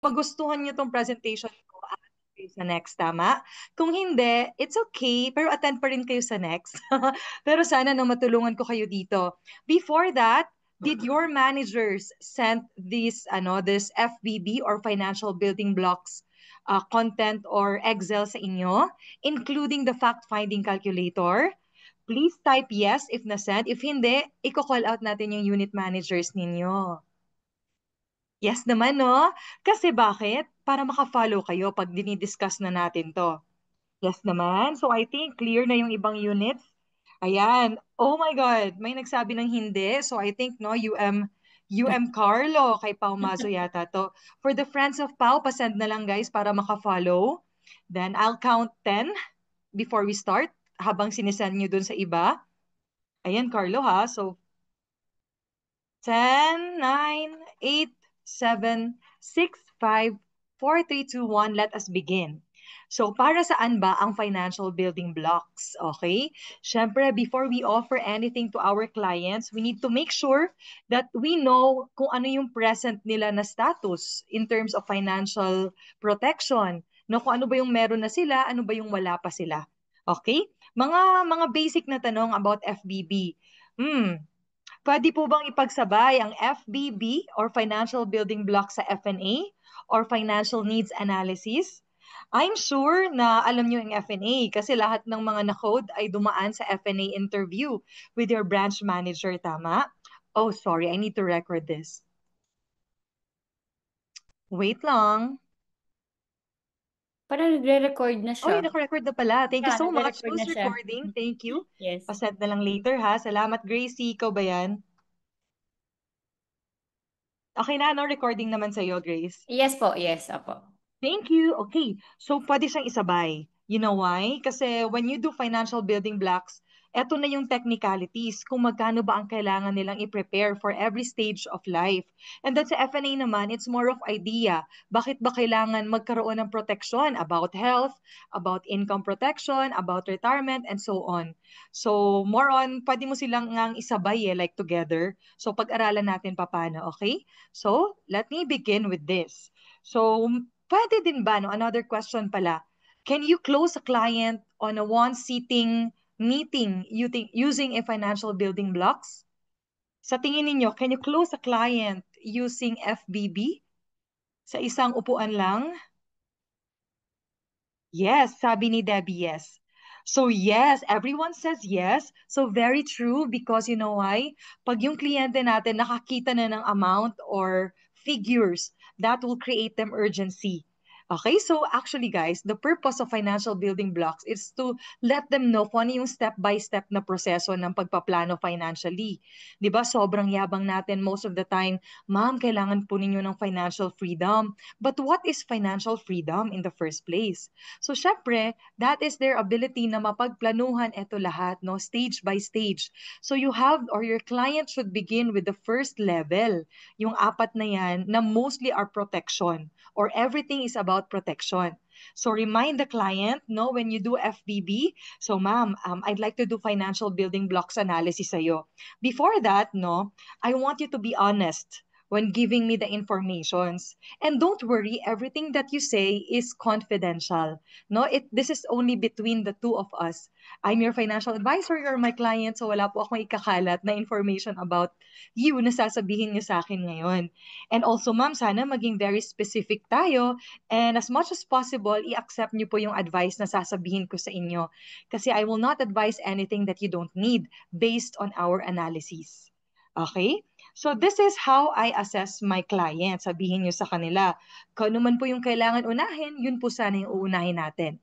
magustuhan niyo tong presentation ko, attend kayo sa next, tama? Kung hindi, it's okay, pero attend pa rin kayo sa next. Pero sana no, matulungan ko kayo dito. Before that, did your managers send this FBB or financial building blocks content or Excel sa inyo, including the fact-finding calculator? Please type yes if na-send. If hindi, i-call out natin yung unit managers ninyo. Yes naman, no? Kasi bakit? Para maka-follow kayo pag dinidiscuss na natin to. Yes naman. So I think clear na yung ibang units. Ayan. Oh my God. May nagsabi ng hindi. So I think, no, UM Carlo kay Pao Mazo yata to. For the friends of Pao, pasend na lang guys para maka-follow. Then I'll count 10 before we start habang sinisend nyo dun sa iba. Ayan, Carlo ha. So 10, 9, 8, 7, 6, 5, 4, 3, 2, 1. Let us begin. So, para saan ba ang financial building blocks? Okay? Siyempre, before we offer anything to our clients, we need to make sure that we know kung ano yung present nila na status in terms of financial protection. No, kung ano ba yung meron na sila, ano ba yung wala pa sila. Okay? Mga basic na tanong about FBB. Pwede po bang ipagsabay ang FBB or Financial Building Block sa FNA or Financial Needs Analysis? I'm sure na alam niyo yung FNA kasi lahat ng mga na-code ay dumaan sa FNA interview with your branch manager, tama? Oh, sorry, I need to record this. Wait lang. Parang nagre-record na Oy, siya. naka-record na pala. Thank you Yeah, so much. nagre-record na Who's siya. recording? Thank you. Yes. Pasend na lang later ha. Salamat, Gracie. Ikaw ba yan? Okay na, no? Recording naman sa'yo, Grace. Yes po, yes, apo. Thank you. Okay. So, pwede siyang isabay. You know why? Kasi when you do financial building blocks, eto na yung technicalities kung magkano ba ang kailangan nilang i-prepare for every stage of life. And then sa FNA naman, it's more of idea. Bakit ba kailangan magkaroon ng protection about health, about income protection, about retirement, and so on. So, more on, pwede mo silang ngang isabay like together. So, pag-aralan natin paano, okay? So, let me begin with this. So, pwede din ba, no? Another question pala. Can you close a client on a one-sitting meeting using a financial building blocks? Sa tingin ninyo, can you close a client using FBB? Sa isang upuan lang? Yes, sabi ni Debbie, yes. So yes, everyone says yes. So very true because you know why? Pag yung kliyente natin nakakita na ng amount or figures, that will create them urgency. Okay, so actually guys, the purpose of financial building blocks is to let them know kung ano yung step-by-step na proseso ng pagpaplano financially. 'Di ba? Sobrang yabang natin most of the time, ma'am, kailangan po ninyo ng financial freedom. But what is financial freedom in the first place? So, syempre, that is their ability na mapagplanuhan ito lahat, no? Stage by stage. So, you have or your client should begin with the first level. Yung apat na yan na mostly are protection or everything is about protection. So, remind the client, no, when you do FBB, so ma'am, I'd like to do financial building blocks analysis sa'yo. Before that, no, I want you to be honest when giving me the informations. And don't worry, everything that you say is confidential. No, this is only between the two of us. I'm your financial advisor, you're my client, so wala po akong ikakalat na information about you na sasabihin niyo sa akin ngayon. And also, ma'am, sana maging very specific tayo and as much as possible, i-accept niyo po yung advice na sasabihin ko sa inyo. Kasi I will not advise anything that you don't need based on our analysis. Okay? So this is how I assess my client. Sabihin nyo sa kanila, kung ano man po yung kailangan unahin, yun po sana yung uunahin natin.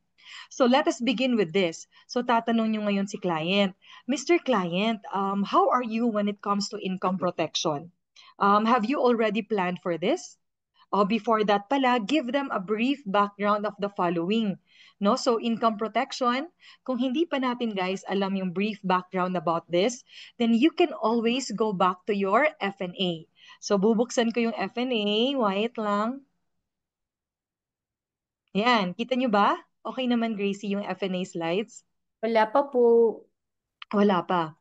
So let us begin with this. So tatanong nyo ngayon si client, Mr. Client, how are you when it comes to income protection? Have you already planned for this? Before that pala, give them a brief background of the following. No? So income protection, kung hindi pa natin guys alam yung brief background about this, then you can always go back to your FNA. So bubuksan ko yung FNA, wait lang. Yan, kita nyo ba? Okay naman Gracie yung FNA slides? Wala pa po. Wala pa.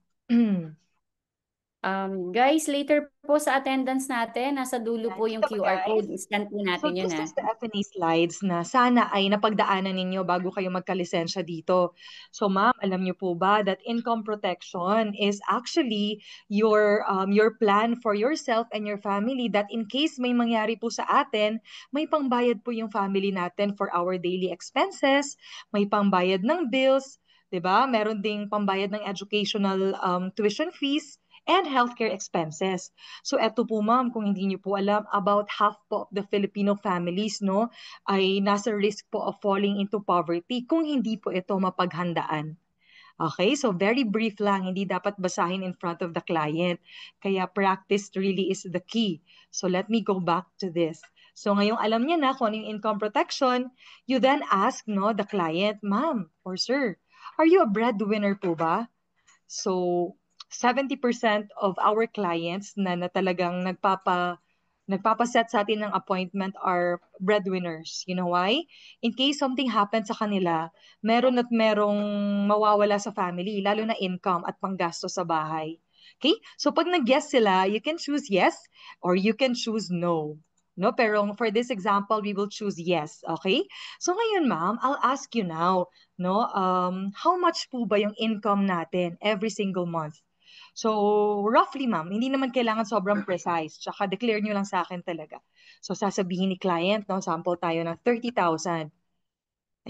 Guys, later po sa attendance natin, nasa dulo po yung Nandito ba, QR guys? code. Scan po So natin yun this ah. is the FNA slides na sana ay napagdaanan ninyo bago kayo magkalisensya dito. So ma'am, alam niyo po ba that income protection is actually your plan for yourself and your family, that in case may mangyari po sa atin, may pangbayad po yung family natin for our daily expenses, may pangbayad ng bills, 'di ba? Meron ding pambayad ng educational tuition fees and healthcare expenses. So eto po ma'am, kung hindi niyo po alam, about half po of the Filipino families no ay nasa risk po of falling into poverty kung hindi po ito mapaghandaan. Okay, so very brief lang, hindi dapat basahin in front of the client. Kaya practice really is the key. So let me go back to this. So ngayong alam niya na kung ano yung income protection, you then ask no the client, ma'am or sir, are you a breadwinner po ba? So, 70% of our clients na talagang nagpapaset sa atin ng appointment are breadwinners. You know why? In case something happens sa kanila, meron at merong mawawala sa family, lalo na income at panggasto sa bahay. Okay? So pag nag-guess sila, you can choose yes or you can choose no. No, pero for this example, we will choose yes. Okay? So ngayon, ma'am, I'll ask you now, no, how much po ba yung income natin every single month? So, roughly, ma'am, hindi naman kailangan sobrang precise. Tsaka declare nyo lang sa akin talaga. So, sasabihin ni client, no, sample tayo ng 30,000.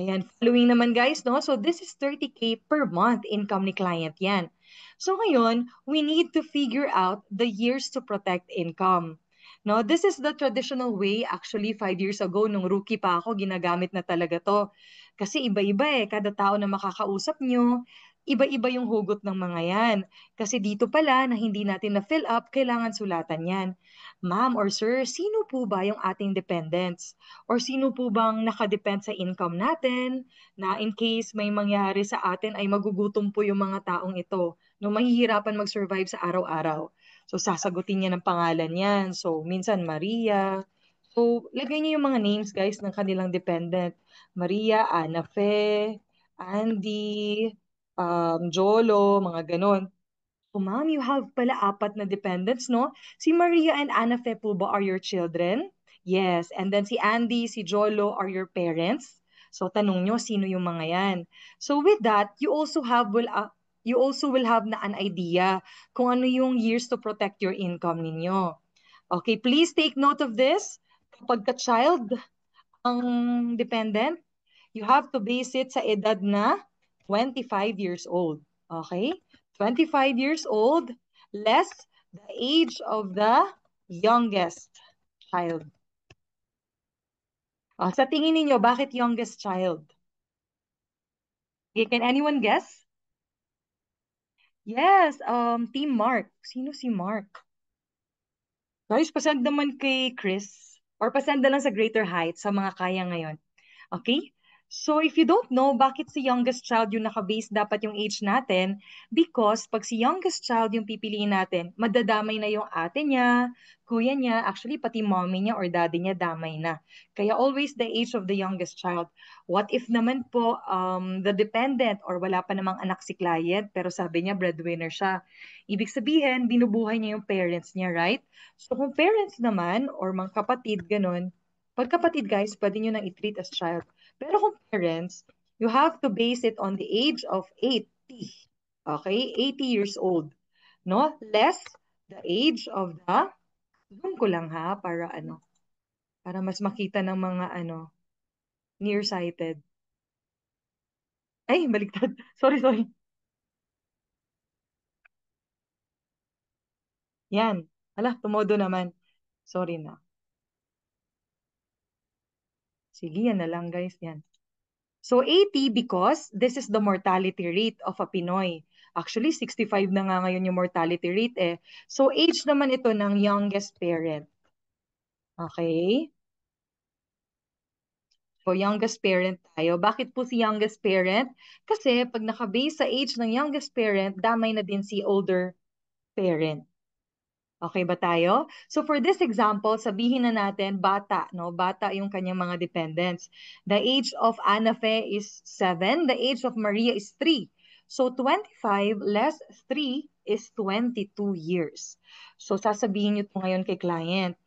Ayan, following naman guys, no? So, this is 30K per month income ni client yan. So, ngayon, we need to figure out the years to protect income. No, this is the traditional way. Actually, 5 years ago, nung rookie pa ako, ginagamit na talaga to. Kasi iba-iba eh. Kada tao na makakausap nyo, iba-iba yung hugot ng mga yan. Kasi dito pala, na hindi natin na-fill up, kailangan sulatan yan. Ma'am or sir, sino po ba yung ating dependents? Or sino po bang nakadepend sa income natin na in case may mangyari sa atin ay magugutom po yung mga taong ito, no, mahihirapan mag-survive sa araw-araw. So, sasagutin niya ng pangalan yan. So, minsan Maria. So, lagay niyo yung mga names, guys, ng kanilang dependent. Maria, Ana Fe, Andy, Jolo, mga ganon. Oh, ma'am, you have pala apat na dependents, no? Si Maria and Anna Fe po ba are your children? Yes. And then si Andy, si Jolo are your parents? So, tanong nyo, sino yung mga yan? So, with that, you also will have na an idea kung ano yung years to protect your income ninyo. Okay, please take note of this. Kapag ka-child ang dependent, you have to base it sa edad na 25 years old. Okay? 25 years old less the age of the youngest child. Sa tingin ninyo, bakit youngest child? Okay, can anyone guess? Yes, Team Mark. Sino si Mark? Guys, pasend naman kay Chris. Or pasend na lang sa Greater Heights sa mga kaya ngayon. Okay? So if you don't know bakit si youngest child yung nakabase dapat yung age natin, because pag si youngest child yung pipiliin natin, madadamay na yung ate niya, kuya niya, actually pati mommy niya or daddy niya damay na. Kaya always the age of the youngest child. What if naman po the dependent or wala pa namang anak si client pero sabi niya breadwinner siya. Ibig sabihin, binubuhay niya yung parents niya, right? So kung parents naman or mga kapatid, ganun, pagkapatid guys, pwede nyo nang i-treat as child. Pero kung parents, you have to base it on the age of 80. Okay? 80 years old. No? Less the age of the, zoom ko lang ha, para mas makita ng mga nearsighted. Ay, baliktad. Sorry, sorry. Yan. Ala, tumodo naman. Sorry na. Sige, yan na lang guys. Yan. So 80 because this is the mortality rate of a Pinoy. Actually, 65 na nga ngayon yung mortality rate eh. So age naman ito ng youngest parent. Okay? So youngest parent tayo. Bakit po si youngest parent? Kasi pag nakabase sa age ng youngest parent, damay na din si older parent. Okay ba tayo? So for this example, sabihin na natin bata, no? Bata yung kanyang mga dependents. The age of Ana Fe is 7, the age of Maria is 3. So 25 less 3 is 22 years. So sasabihin niyo to ngayon kay client.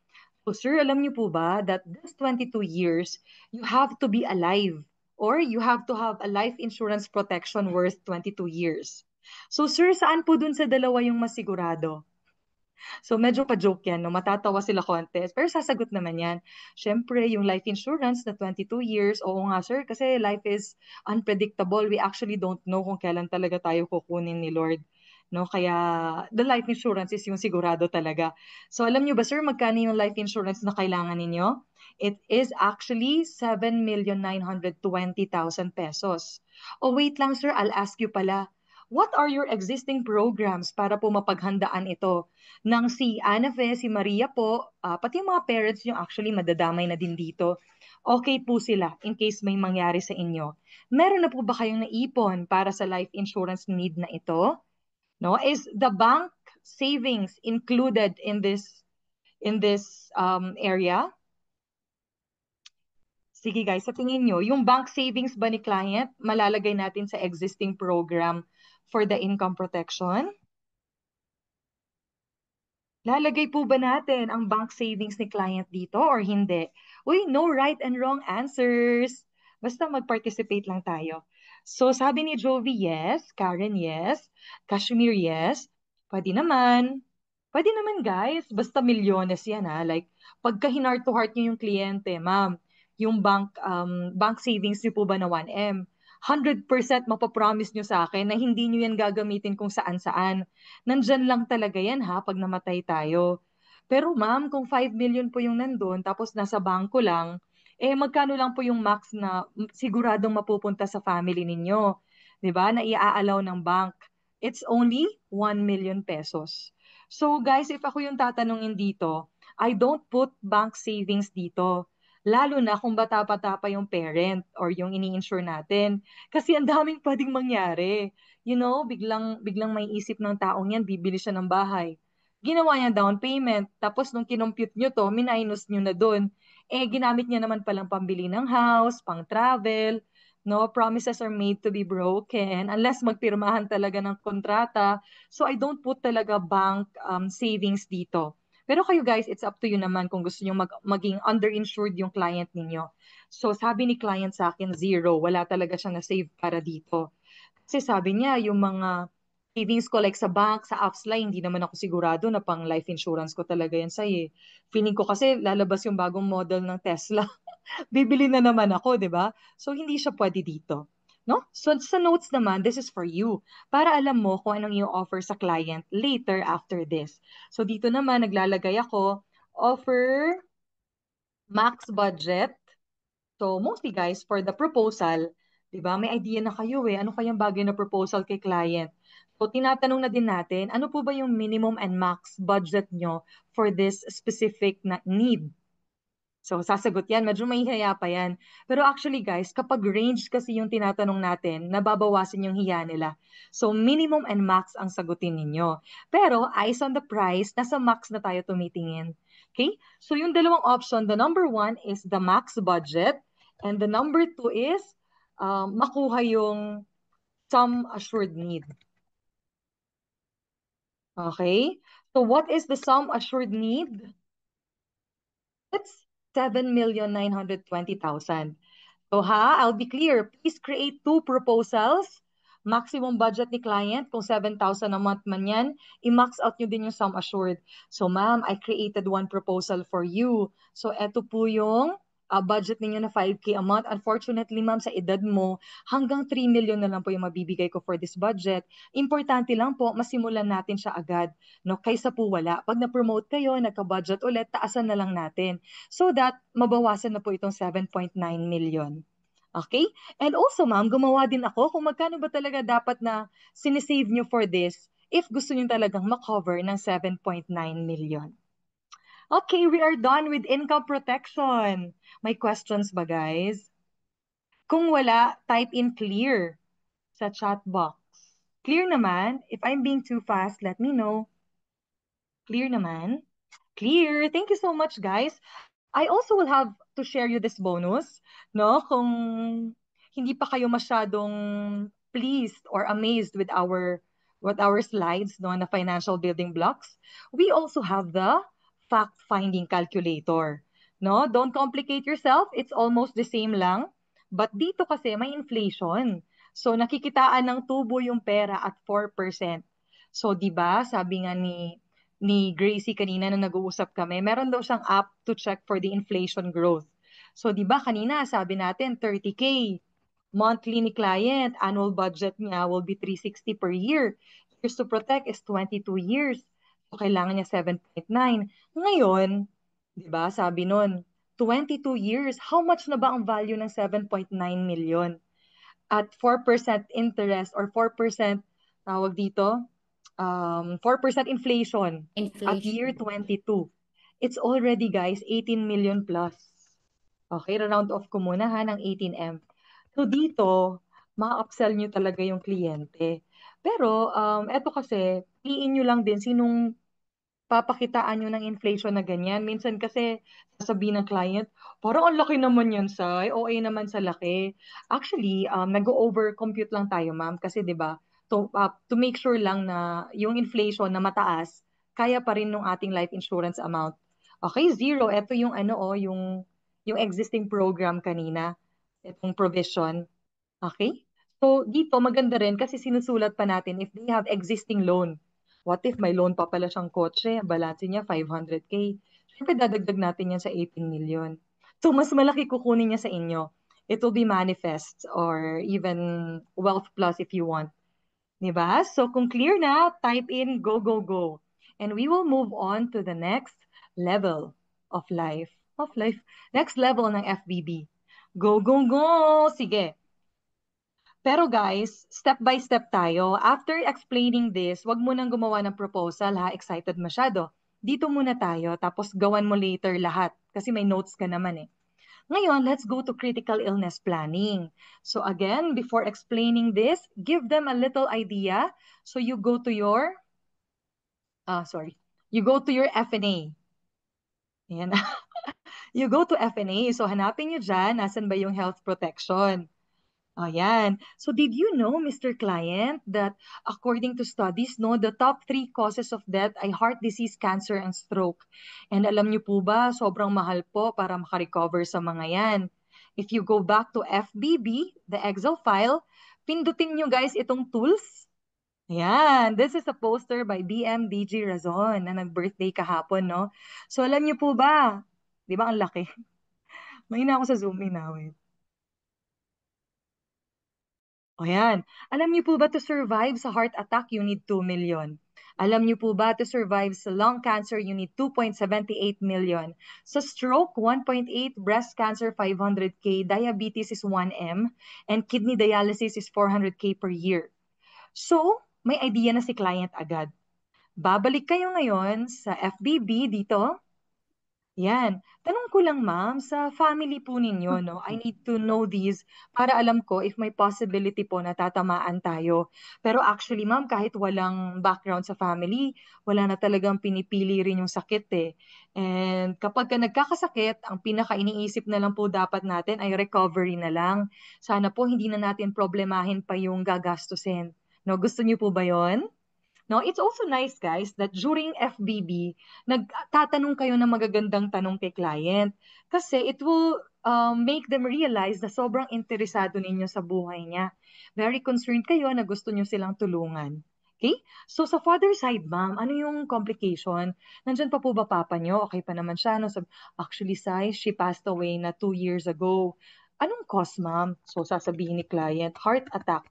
So sir, alam niyo po ba that this 22 years, you have to be alive or you have to have a life insurance protection worth 22 years. So sir, saan po dun sa dalawa yung masigurado? So medyo pa-joke yan, no? Matatawa sila kontes. Pero sasagot naman yan. Siyempre, yung life insurance na 22 years, oo nga sir, kasi life is unpredictable. We actually don't know kung kailan talaga tayo kukunin ni Lord. No, kaya the life insurance is yung sigurado talaga. So alam niyo ba sir, magkano yung life insurance na kailangan ninyo? It is actually 7,920,000 pesos. Oh wait lang sir, I'll ask you pala. What are your existing programs para po mapaghandaan ito? Nang si Ana Fe, si Maria po, pati yung mga parents nyo actually madadamay na din dito. Okay po sila in case may mangyari sa inyo. Meron na po ba kayong naipon para sa life insurance need na ito? No? Is the bank savings included in this area? Sige guys, sa tingin nyo, yung bank savings ba ni client malalagay natin sa existing program for the income protection? Lalagay po ba natin ang bank savings ni client dito or hindi? Uy, no right and wrong answers. Basta mag-participate lang tayo. So sabi ni Jovi, yes. Karen, yes. Kashmir, yes. Pwede naman. Pwede naman guys. Basta milyones yan ha. Like, pagka hinart to heart niyo yung kliyente, ma'am, yung bank savings niyo po ba na 1M? 100% mapapromise nyo sa akin na hindi nyo yan gagamitin kung saan-saan. Nandyan lang talaga yan ha, pag namatay tayo. Pero ma'am, kung 5 million po yung nandun, tapos nasa bangko lang, eh magkano lang po yung max na siguradong mapupunta sa family ninyo? 'Di ba? Na iaalaw ng bank. It's only 1 million pesos. So guys, if ako yung tatanungin dito, I don't put bank savings dito. Lalo na kung bata-bata pa yung parent or yung ini-insure natin. Kasi ang daming pwedeng mangyari. You know, biglang may isip ng taong yan, bibili siya ng bahay. Ginawa niya down payment. Tapos nung kinompute nyo to, minus nyo na dun. Eh, ginamit niya naman palang pambili ng house, pang travel. No, promises are made to be broken unless magpirmahan talaga ng kontrata. So I don't put talaga bank savings dito. Pero kayo guys, it's up to you naman kung gusto niyo maging underinsured yung client ninyo. So sabi ni client sa akin, zero. Wala talaga siya na-save para dito. Kasi sabi niya, yung mga savings ko like sa bank, sa Upsly, hindi naman ako sigurado na pang life insurance ko talaga yan sa'yo eh. Feeling ko kasi lalabas yung bagong model ng Tesla. Bibili na naman ako, di ba? So hindi siya pwede dito. No? So sa notes naman, this is for you. Para alam mo kung anong i-offer sa client later after this. So dito naman, naglalagay ako, offer max budget. So mostly guys, for the proposal, di ba, may idea na kayo eh, ano kayang bagay na proposal kay client. So tinatanong na din natin, ano po ba yung minimum and max budget nyo for this specific na need? So, sasagot yan. Medyo mahihaya pa yan. Pero actually, guys, kapag range kasi yung tinatanong natin, nababawasan yung hiya nila. So, minimum and max ang sagutin ninyo. Pero, eyes on the price, nasa max na tayo tumitingin. Okay? So, yung dalawang option, the number one is the max budget. And the number two is makuha yung sum assured need. Okay? So, what is the sum assured need? It's 7,920,000. So ha, I'll be clear. Please create two proposals. Maximum budget ni client, kung 7,000 a month man yan, i-max out nyo din yung sum assured. So ma'am, I created one proposal for you. So eto po yung budget ninyo na 5K a month. Unfortunately ma'am, sa edad mo, hanggang 3 million na lang po yung mabibigay ko for this budget. Importante lang po, masimulan natin siya agad. No? Kaysa po wala. Pag na-promote kayo, nagka-budget ulit, taasan na lang natin so that mabawasan na po itong 7.9 million. Okay? And also, ma'am, gumawa din ako kung magkano ba talaga dapat na sinisave nyo for this if gusto nyo talagang makover ng 7.9 million. Okay, we are done with income protection. May questions ba, guys? Kung wala, type in clear sa chat box. Clear naman. If I'm being too fast, let me know. Clear naman. Clear. Thank you so much, guys. I also will have to share you this bonus, no? Kung hindi pa kayo masyadong pleased or amazed with what our slides, no, na financial building blocks, we also have the fact-finding calculator. No, don't complicate yourself. It's almost the same lang. But dito kasi may inflation. So nakikitaan ng tubo yung pera at 4%. So 'di ba, sabi nga ni Gracie kanina na nag-uusap kami, meron daw siyang app to check for the inflation growth. So 'di ba kanina sabi natin 30K monthly ni client, annual budget niya will be 360 per year. Years to protect is 22 years. So kailangan niya 7.9. Ngayon, 'di ba, sabi nun, 22 years, how much na ba ang value ng 7.9 million? At 4% interest or 4% tawag dito, 4% inflation at year Inflation. 22. It's already, guys, 18 million plus. Okay, round off ko muna ha ng 18M. So dito, ma-upsell nyo talaga yung kliyente. Pero eto kasi, piliin nyo lang din sinong papakitaan nyo ng inflation na ganyan. Minsan kasi sasabihin ng client, parang ang laki naman yan, Sai. OA naman sa laki. Actually, nag-overcompute lang tayo, ma'am. Kasi 'di ba to make sure lang na yung inflation na mataas, kaya pa rin ng ating life insurance amount. Okay, zero. Ito yung ano, yung existing program kanina. Itong provision. Okay? So, dito maganda rin kasi sinusulat pa natin if they have existing loan. What if may loan pa pala siyang kotse, ang balanse niya 500K. Siyempre, dadagdag natin yan sa 18 million. So, mas malaki kukunin niya sa inyo. It will be manifest or even wealth plus if you want. Diba? So, kung clear na, type in go, go, go. And we will move on to the next level of life. Of life. Next level ng FBB. Go, go, go! Sige. Pero guys, step by step tayo. After explaining this, wag mo nang gumawa ng proposal ha, excited masyado. Dito muna tayo, tapos gawan mo later lahat. Kasi may notes ka naman eh. Ngayon, let's go to critical illness planning. So again, before explaining this, give them a little idea. So you go to your, you go to your FNA. Ayan. You go to FNA. So hanapin nyo dyan, nasan ba yung health protection? Ayan. So did you know, Mr. Client, that according to studies, no, the top three causes of death ay heart disease, cancer, and stroke. And alam niyo po ba, sobrang mahal po para makarecover sa mga yan. If you go back to FBB, the Excel file, pindutin niyo guys itong tools. Ayan, this is a poster by BMDG Razon na nag-birthday kahapon, no? So alam niyo po ba, di ba ang laki? Mahina ako sa zoom in now. O yan. Alam niyo po ba to survive sa heart attack, you need 2 million. Alam niyo po ba to survive sa lung cancer, you need 2.78 million. Sa stroke, 1.8, breast cancer, 500K, diabetes is 1M, and kidney dialysis is 400K per year. So, may idea na si client agad. Babalik kayo ngayon sa FBB dito. Yan. Tanong ko lang, ma'am, sa family po ninyo, no? I need to know these para alam ko if may possibility po na tatamaan tayo. Pero actually, ma'am, kahit walang background sa family, wala na talagang pinipili rin yung sakit eh. And kapag ka nagkakasakit, ang pinaka-iniisip na lang po dapat natin ay recovery na lang. Sana po hindi na natin problemahin pa yung gagastusin. No, gusto niyo po ba yon? No, it's also nice, guys, that during FBB, nagtatanong kayo ng magagandang tanong kay client. Kasi it will make them realize na sobrang interesado ninyo sa buhay niya. Very concerned kayo na gusto niyo silang tulungan. Okay? So sa father side, ma'am, ano yung complication? Nandyan pa po ba papa niyo? Okay pa naman siya. No? So, actually, Sai, she passed away na 2 years ago. Anong cause, ma'am? So sasabihin ni client, heart attack.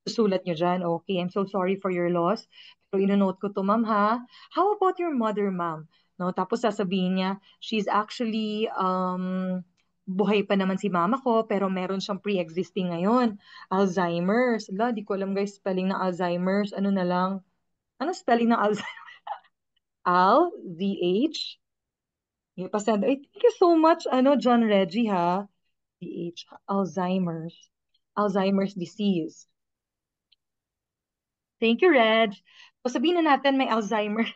Susulat nyo dyan, okay, I'm so sorry for your loss. Pero ino-note ko to, ma'am, ha? How about your mother, ma'am? No, tapos sasabihin niya, she's actually, buhay pa naman si mama ko, pero meron siyang pre-existing ngayon. Alzheimer's. Ala, di ko alam guys, spelling ng Alzheimer's. Ano na lang? Ano spelling ng Alzheimer's? Al, Z-H. Okay, pasend. Ay, thank you so much, John Reggie, ha? Z-H, Alzheimer's. Alzheimer's disease. Thank you, Reg. So sabihin na natin may Alzheimer.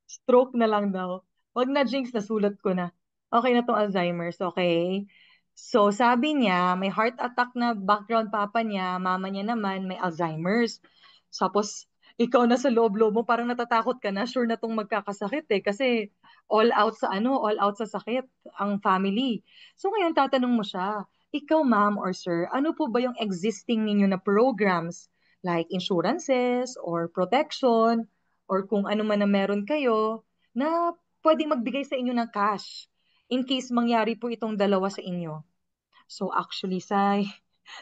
Stroke na lang daw. Wag na, Jinx, nasulat ko na. Okay na tong Alzheimer's, okay? So sabi niya, may heart attack na background papa niya, mama niya naman may Alzheimer's. Tapos, ikaw na sa loob-loob mo, parang natatakot ka na, sure na tong magkakasakit eh. Kasi all out sa sakit ang family. So ngayon tatanong mo siya, ikaw ma'am or sir, ano po ba yung existing ninyo na programs like insurances or protection or kung ano man na meron kayo na pwedeng magbigay sa inyo ng cash in case mangyari po itong dalawa sa inyo. So actually, Sai,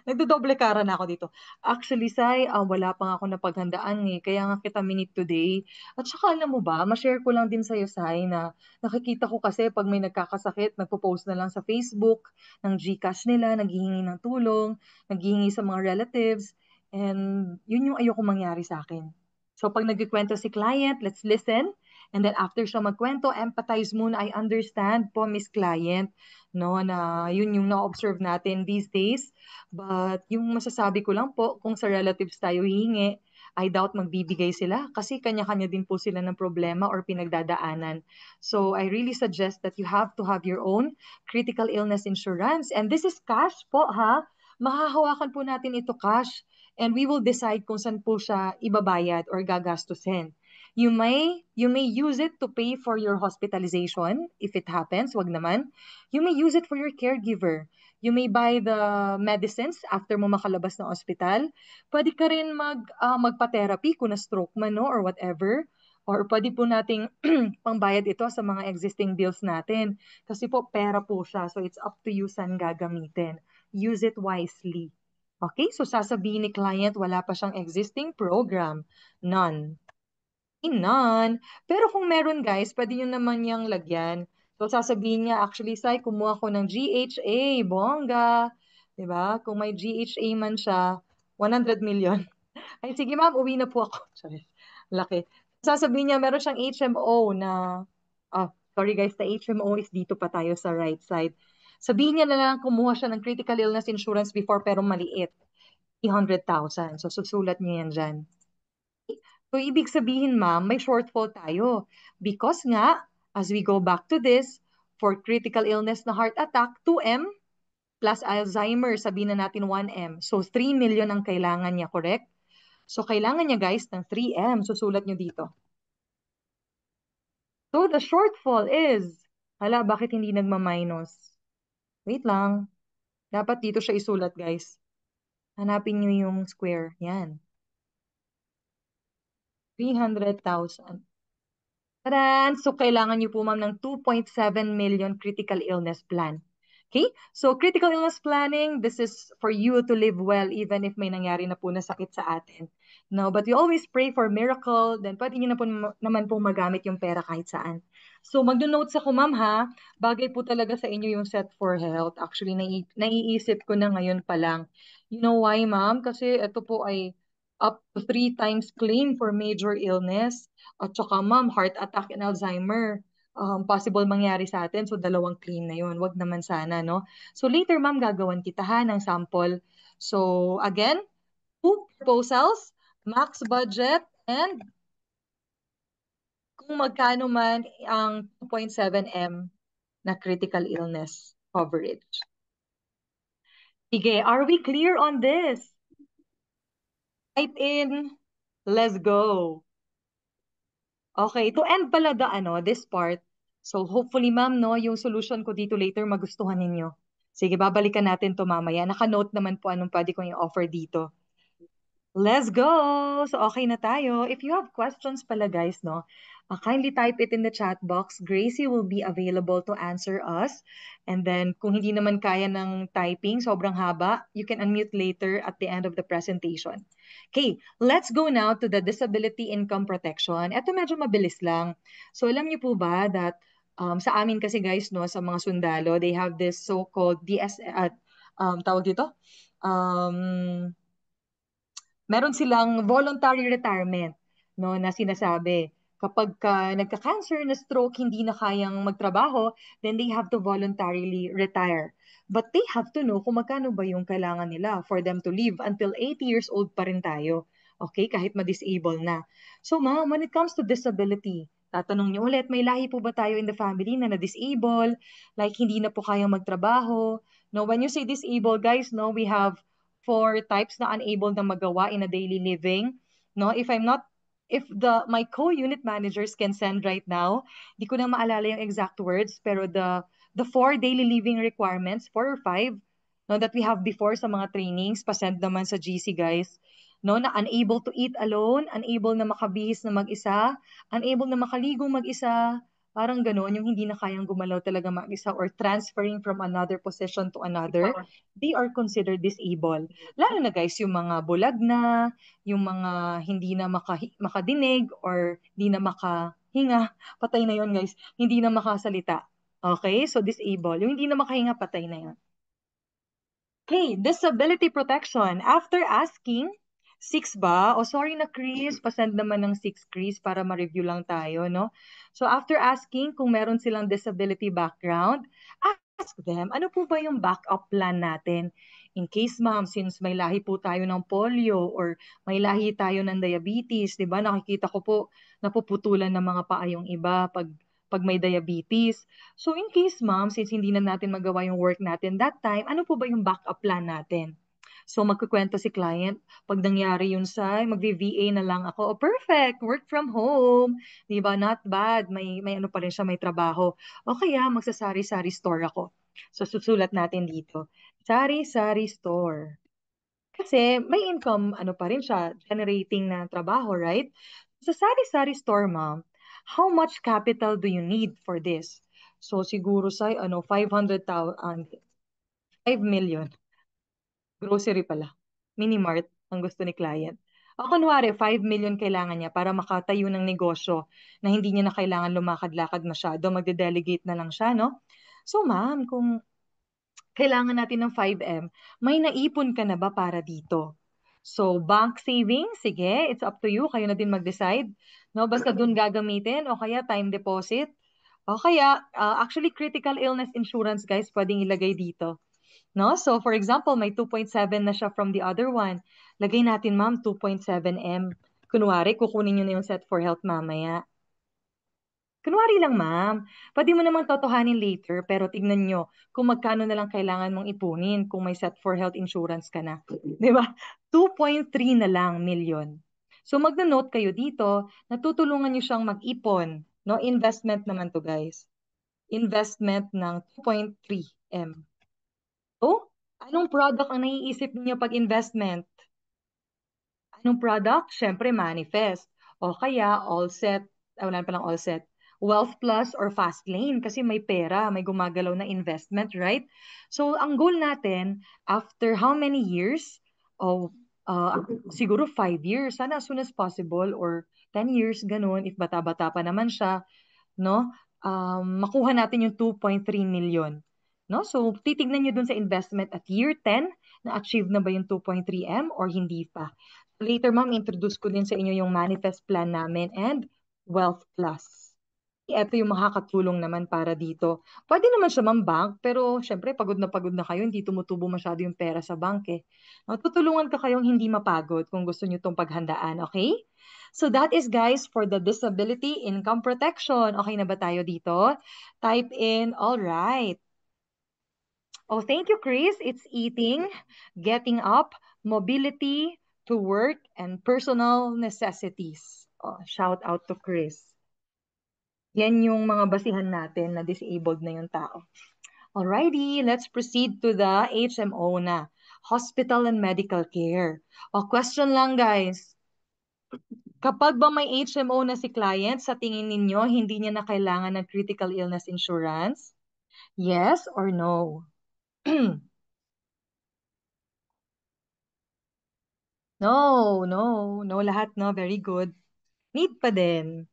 nagdodoble kara na ako dito. Actually, Sai, wala pa nga ako napaghandaan eh. Kaya nga kita minute today. At saka alam mo ba, ma-share ko lang din sa'yo, Sai, na nakikita ko kasi pag may nagkakasakit, nagpo-post na lang sa Facebook ng GCash nila, naghihingi ng tulong, naghihingi sa mga relatives. And yun yung ayoko mangyari sa akin. So pag nagkikwento si client, let's listen. And then after siya magkwento, empathize muna. I understand po, Miss Client, no, na yun yung na-observe natin these days. But yung masasabi ko lang po, kung sa relatives tayo hihingi, I doubt magbibigay sila kasi kanya-kanya din po sila ng problema or pinagdadaanan. So I really suggest that you have to have your own critical illness insurance. And this is cash po ha. Mahahawakan po natin ito cash. And we will decide kung saan po siya ibabayad or gagastusin. You may use it to pay for your hospitalization if it happens, wag naman. You may use it for your caregiver. You may buy the medicines after mo makalabas ng ospital. Pwede ka rin magpa-therapy kung na-stroke man, no, or whatever. Or pwede po nating pangbayad ito sa mga existing bills natin. Kasi po, pera po siya. So it's up to you saan gagamitin. Use it wisely. Okay, so sasabihin ni client, wala pa siyang existing program. None. None. Pero kung meron guys, pwede nyo naman yung lagyan. So sasabihin niya, actually, Sai, kumuha ko ng GHA, bongga. 'Di ba? Kung may GHA man siya, 100 million. Ay, sige ma'am, uwi na po ako. Sorry. Laki. Sasabihin niya, meron siyang HMO na, sorry guys, the HMO is dito pa tayo sa right side. Sabihin niya na lang, kumuha siya ng critical illness insurance before pero maliit. 300,000. So susulat niya yan dyan. So, ibig sabihin, ma'am, may shortfall tayo. Because nga, as we go back to this, for critical illness na heart attack, 2M plus Alzheimer, sabihin na natin 1M. So, 3 million ang kailangan niya, correct? So, kailangan niya, guys, ng 3M. Susulat niyo dito. So, the shortfall is, hala, bakit hindi nagma-minus? Wait lang. Dapat dito siya isulat, guys. Hanapin niyo yung square. Yan. 300,000. Tadan! So, kailangan niyo po, ma'am, ng 2.7 million critical illness plan. Okay? So, critical illness planning, this is for you to live well even if may nangyari na po na sakit sa atin. No, but we always pray for miracle, then pwede niyo na po naman po magamit yung pera kahit saan. So, magdo-notes ako, ma'am, ha? Bagay po talaga sa inyo yung set for health. Actually, naiisip ko na ngayon pa lang. You know why, ma'am? Kasi ito po ay up to 3 times claim for major illness. At saka ma'am, heart attack and Alzheimer, possible mangyari sa atin. So, dalawang claim na yun. Wag naman sana, no? So, later ma'am, gagawan kita ha ng sample. So, again, 2 proposals, max budget, and kung magkano man ang 2.7M na critical illness coverage. Sige, are we clear on this? Type in, let's go. Okay, to end pala this part. So hopefully ma'am, no, yung solution ko dito later magustuhan ninyo. Sige, babalikan natin to mamaya. Naka-note naman po anong pwede kong i-offer dito. Let's go! So okay na tayo. If you have questions pala guys, no, kindly type it in the chat box. Gracie will be available to answer us. And then kung hindi naman kaya ng typing, sobrang haba, you can unmute later at the end of the presentation. Okay, let's go now to the disability income protection. Ito medyo mabilis lang. So alam niyo po ba that sa amin kasi guys, no, sa mga sundalo, they have this so-called tawag dito? Um, Meron silang voluntary retirement, no, na sinasabi. Kapag nagka-cancer na stroke, hindi na kayang magtrabaho, then they have to voluntarily retire. But they have to know kung magkano ba yung kailangan nila for them to live until 80 years old pa rin tayo. Okay, kahit ma-disable na. So ma'am, when it comes to disability, tatanong niyo ulit, may lahi po ba tayo in the family na na-disable? Like, hindi na po kayang magtrabaho? No, when you say disable, guys, no, we have for types na unable na magawa in a daily living. No, if I'm not if my co-unit managers can send right now, di ko na maalala yung exact words, pero the 4 daily living requirements, 4 or 5, no, that we have before sa mga trainings, pasend naman sa GC guys, no, na unable to eat alone, unable na makabihis na mag-isa, unable na makaligo mag-isa, parang gano'n, yung hindi na kayang gumalaw talaga mag-isa or transferring from another position to another, they are considered disabled. Lalo na guys, yung mga bulag na, yung mga hindi na makadinig or hindi na makahinga, patay na yon guys, hindi na makasalita. Okay? So disabled. Yung hindi na makahinga, patay na yon. Okay, disability protection. After asking, 6 ba? O sorry na Chris, pasend naman ng 6 Chris para ma-review lang tayo, no? So after asking kung meron silang disability background, ask them, ano po ba yung backup plan natin? In case ma'am, since may lahi po tayo ng polio or may lahi tayo ng diabetes, di ba? Nakikita ko po, napuputulan ng mga paa yung iba pag may diabetes. So in case ma'am, since hindi na natin magawa yung work natin that time, ano po ba yung backup plan natin? So magkukwento si client, pag nangyari yun sa, mag-VA na lang ako. Oh, perfect, work from home. Di ba? Not bad. May ano pa rin siya, may trabaho. O kaya magsasari-sari store ako. So susulat natin dito. Sari-sari store. Kasi may income, ano pa rin siya, generating na trabaho, right? Sa sari-sari store, ma'am, how much capital do you need for this? So siguro sa 500,000, 5 million. Grocery pala. Minimart ang gusto ni client. O kunwari, 5 million kailangan niya para makatayo ng negosyo na hindi niya na kailangan lumakad-lakad masyado, magde-delegate na lang siya, no? So ma'am, kung kailangan natin ng 5M, may naipon ka na ba para dito? So, bank savings, sige, it's up to you. Kayo na din mag-decide. No, basta dun gagamitin o kaya time deposit. O kaya, actually, critical illness insurance, guys, pwedeng ilagay dito. No? So, for example, may 2.7 na siya from the other one. Lagay natin, ma'am, 2.7M. Kunwari, kukunin nyo na yung set for health mamaya. Kunwari lang, ma'am. Pwede mo namang totohanin later, pero tignan nyo kung magkano na lang kailangan mong ipunin kung may set for health insurance ka na. Di ba? 2.3 na lang million. So magna-note kayo dito, natutulungan nyo siyang mag-ipon. No? Investment naman to, guys. Investment ng 2.3 M. So, anong product ang naiisip niyo pag investment? Anong product? Siyempre, manifest. O kaya, all set. Wala pa lang all set. Wealth Plus or Fast Lane kasi may pera, may gumagalaw na investment, right? So, ang goal natin, after how many years? O, siguro 5 years. Sana as soon as possible or 10 years, ganun. If bata-bata pa naman siya, no? Makuha natin yung 2.3 million. No? So, titignan nyo dun sa investment at year 10, na-achieve na ba yung 2.3M or hindi pa. Later, ma'am, introduce ko din sa inyo yung manifest plan namin and Wealth Plus. Ito yung makakatulong naman para dito. Pwede naman siya bank, pero syempre pagod na kayo, hindi tumutubo masyado yung pera sa bank eh. Tutulungan ko kayong hindi mapagod kung gusto nyo itong paghandaan, okay? So that is guys for the disability income protection. Okay na ba tayo dito? Type in, all right. Oh, thank you, Chris. It's eating, getting up, mobility, to work, and personal necessities. Oh, shout out to Chris. Yan yung mga basihan natin na disabled na yung tao. Alrighty, let's proceed to the HMO na. Hospital and Medical Care. O, question lang guys. Kapag ba may HMO na si client, sa tingin ninyo, hindi niya na kailangan ng critical illness insurance? Yes or no? No, no, no lahat, no. Very good. Need pa din.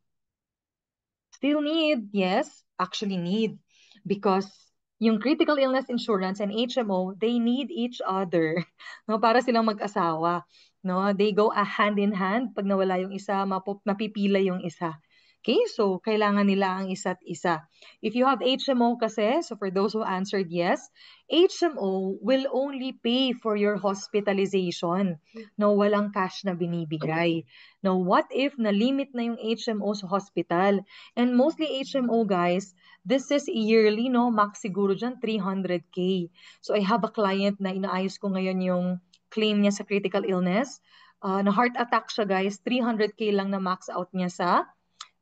Still need, yes, actually need. Because yung critical illness insurance and HMO, they need each other. No, para silang mag-asawa. No, they go hand in hand. Pag nawala yung isa, mapipila yung isa. Okay, so kailangan nila ang isa't isa. If you have HMO kasi, so for those who answered yes, HMO will only pay for your hospitalization. No, walang cash na binibigay. Now, what if na-limit na yung HMO sa hospital? And mostly HMO, guys, this is yearly, no? Max siguro dyan, 300K. So I have a client na inaayos ko ngayon yung claim niya sa critical illness. na heart attack siya guys, 300K lang na max out niya sa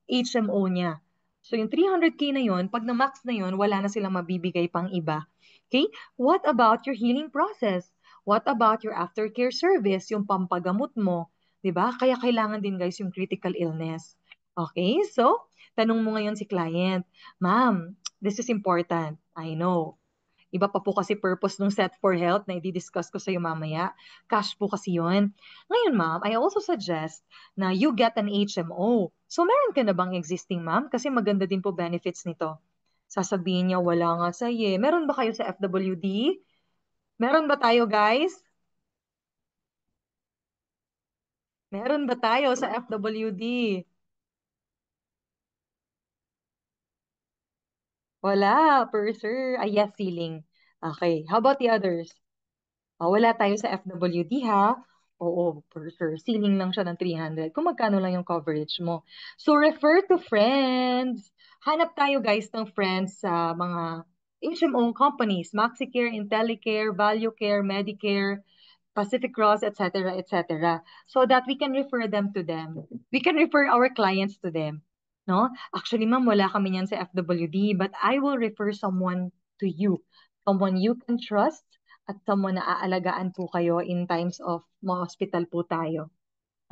HMO niya. So yung 300K na yon, pag na-max na yon, wala na silang mabibigay pang iba. Okay? What about your healing process? What about your aftercare service, yung pampagamot mo? 'Di ba? Kaya kailangan din guys yung critical illness. Okay? So, tanong mo ngayon si client, Ma'am, this is important. I know. Iba pa po kasi purpose ng Set for Health na i-discuss ko sa iyo mamaya. Cash po kasi yon. Ngayon, ma'am, I also suggest na you get an HMO. So, meron ka na bang existing, ma'am? Kasi maganda din po benefits nito. Sasabihin niya, wala nga sa eh. Meron ba kayo sa FWD? Meron ba tayo, guys? Meron ba tayo sa FWD? Wala, purser. Ay, yes, ceiling. Okay. How about the others? Wala tayo sa FWD ha. Oo, for sure. Ceiling lang siya ng 300. Kung magkano lang yung coverage mo. So, refer to friends. Hanap tayo guys ng friends sa mga HMO companies. MaxiCare, IntelliCare, ValueCare, Medicare, Pacific Cross, etc., etc. So that we can refer them to them. We can refer our clients to them. No? Actually, ma'am, wala kami niyan sa FWD, but I will refer someone to you. Someone you can trust at someone na aalagaan po kayo in times of ma-hospital po tayo.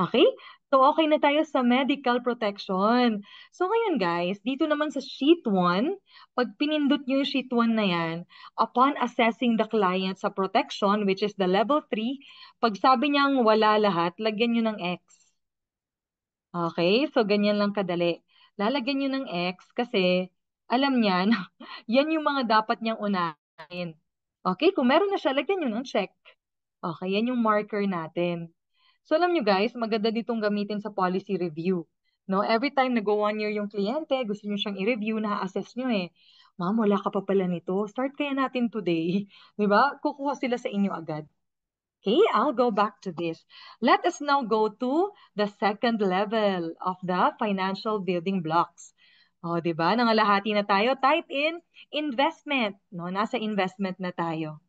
Okay? So, okay na tayo sa medical protection. So, ngayon guys, dito naman sa sheet 1, pag pinindot nyo yung sheet 1 na yan, upon assessing the client sa protection, which is the level 3, pag sabi niyang wala lahat, lagyan nyo ng X. Okay? So, ganyan lang kadali. Lalagyan nyo ng X kasi alam niya na yan yung mga dapat niyang unahin. Okay? Kung meron na siya, lagyan nyo ng check. Okay, yan yung marker natin. So alam nyo guys, maganda ditong gamitin sa policy review. No, every time nag-go 1 year yung kliyente, gusto nyo siyang i-review, na-assess nyo eh. Ma'am, wala ka pa pala nito. Start kaya natin today. Di ba? Kukuha sila sa inyo agad. Okay, I'll go back to this. Let us now go to the second level of the financial building blocks. O, di ba? Nangalahati na tayo. Type in investment. No, nasa investment na tayo.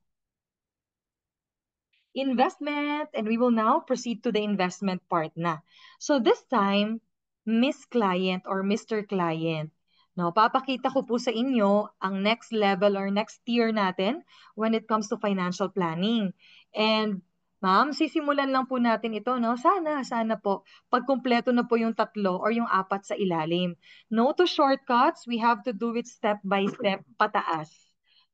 Investment, and we will now proceed to the investment part na. So this time, Miss Client or Mr. Client, no, papakita ko po sa inyo ang next level or next tier natin when it comes to financial planning. And ma'am, sisimulan lang po natin ito, no? Sana po, pag kumpleto na po yung tatlo or yung apat sa ilalim. No to shortcuts, we have to do it step by step, pataas.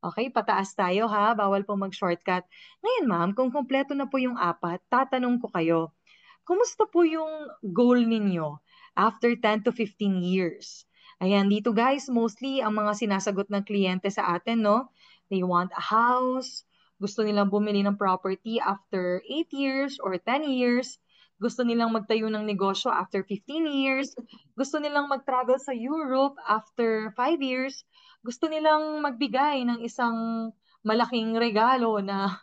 Okay, pataas tayo ha, bawal po mag-shortcut. Ngayon ma'am, kung kumpleto na po yung apat, tatanong ko kayo, kumusta po yung goal ninyo after 10 to 15 years? Ayan, dito guys, mostly ang mga sinasagot ng kliyente sa atin, no? They want a house, gusto nilang bumili ng property after 8 years or 10 years, gusto nilang magtayo ng negosyo after 15 years, gusto nilang mag-travel sa Europe after 5 years, gusto nilang magbigay ng isang malaking regalo na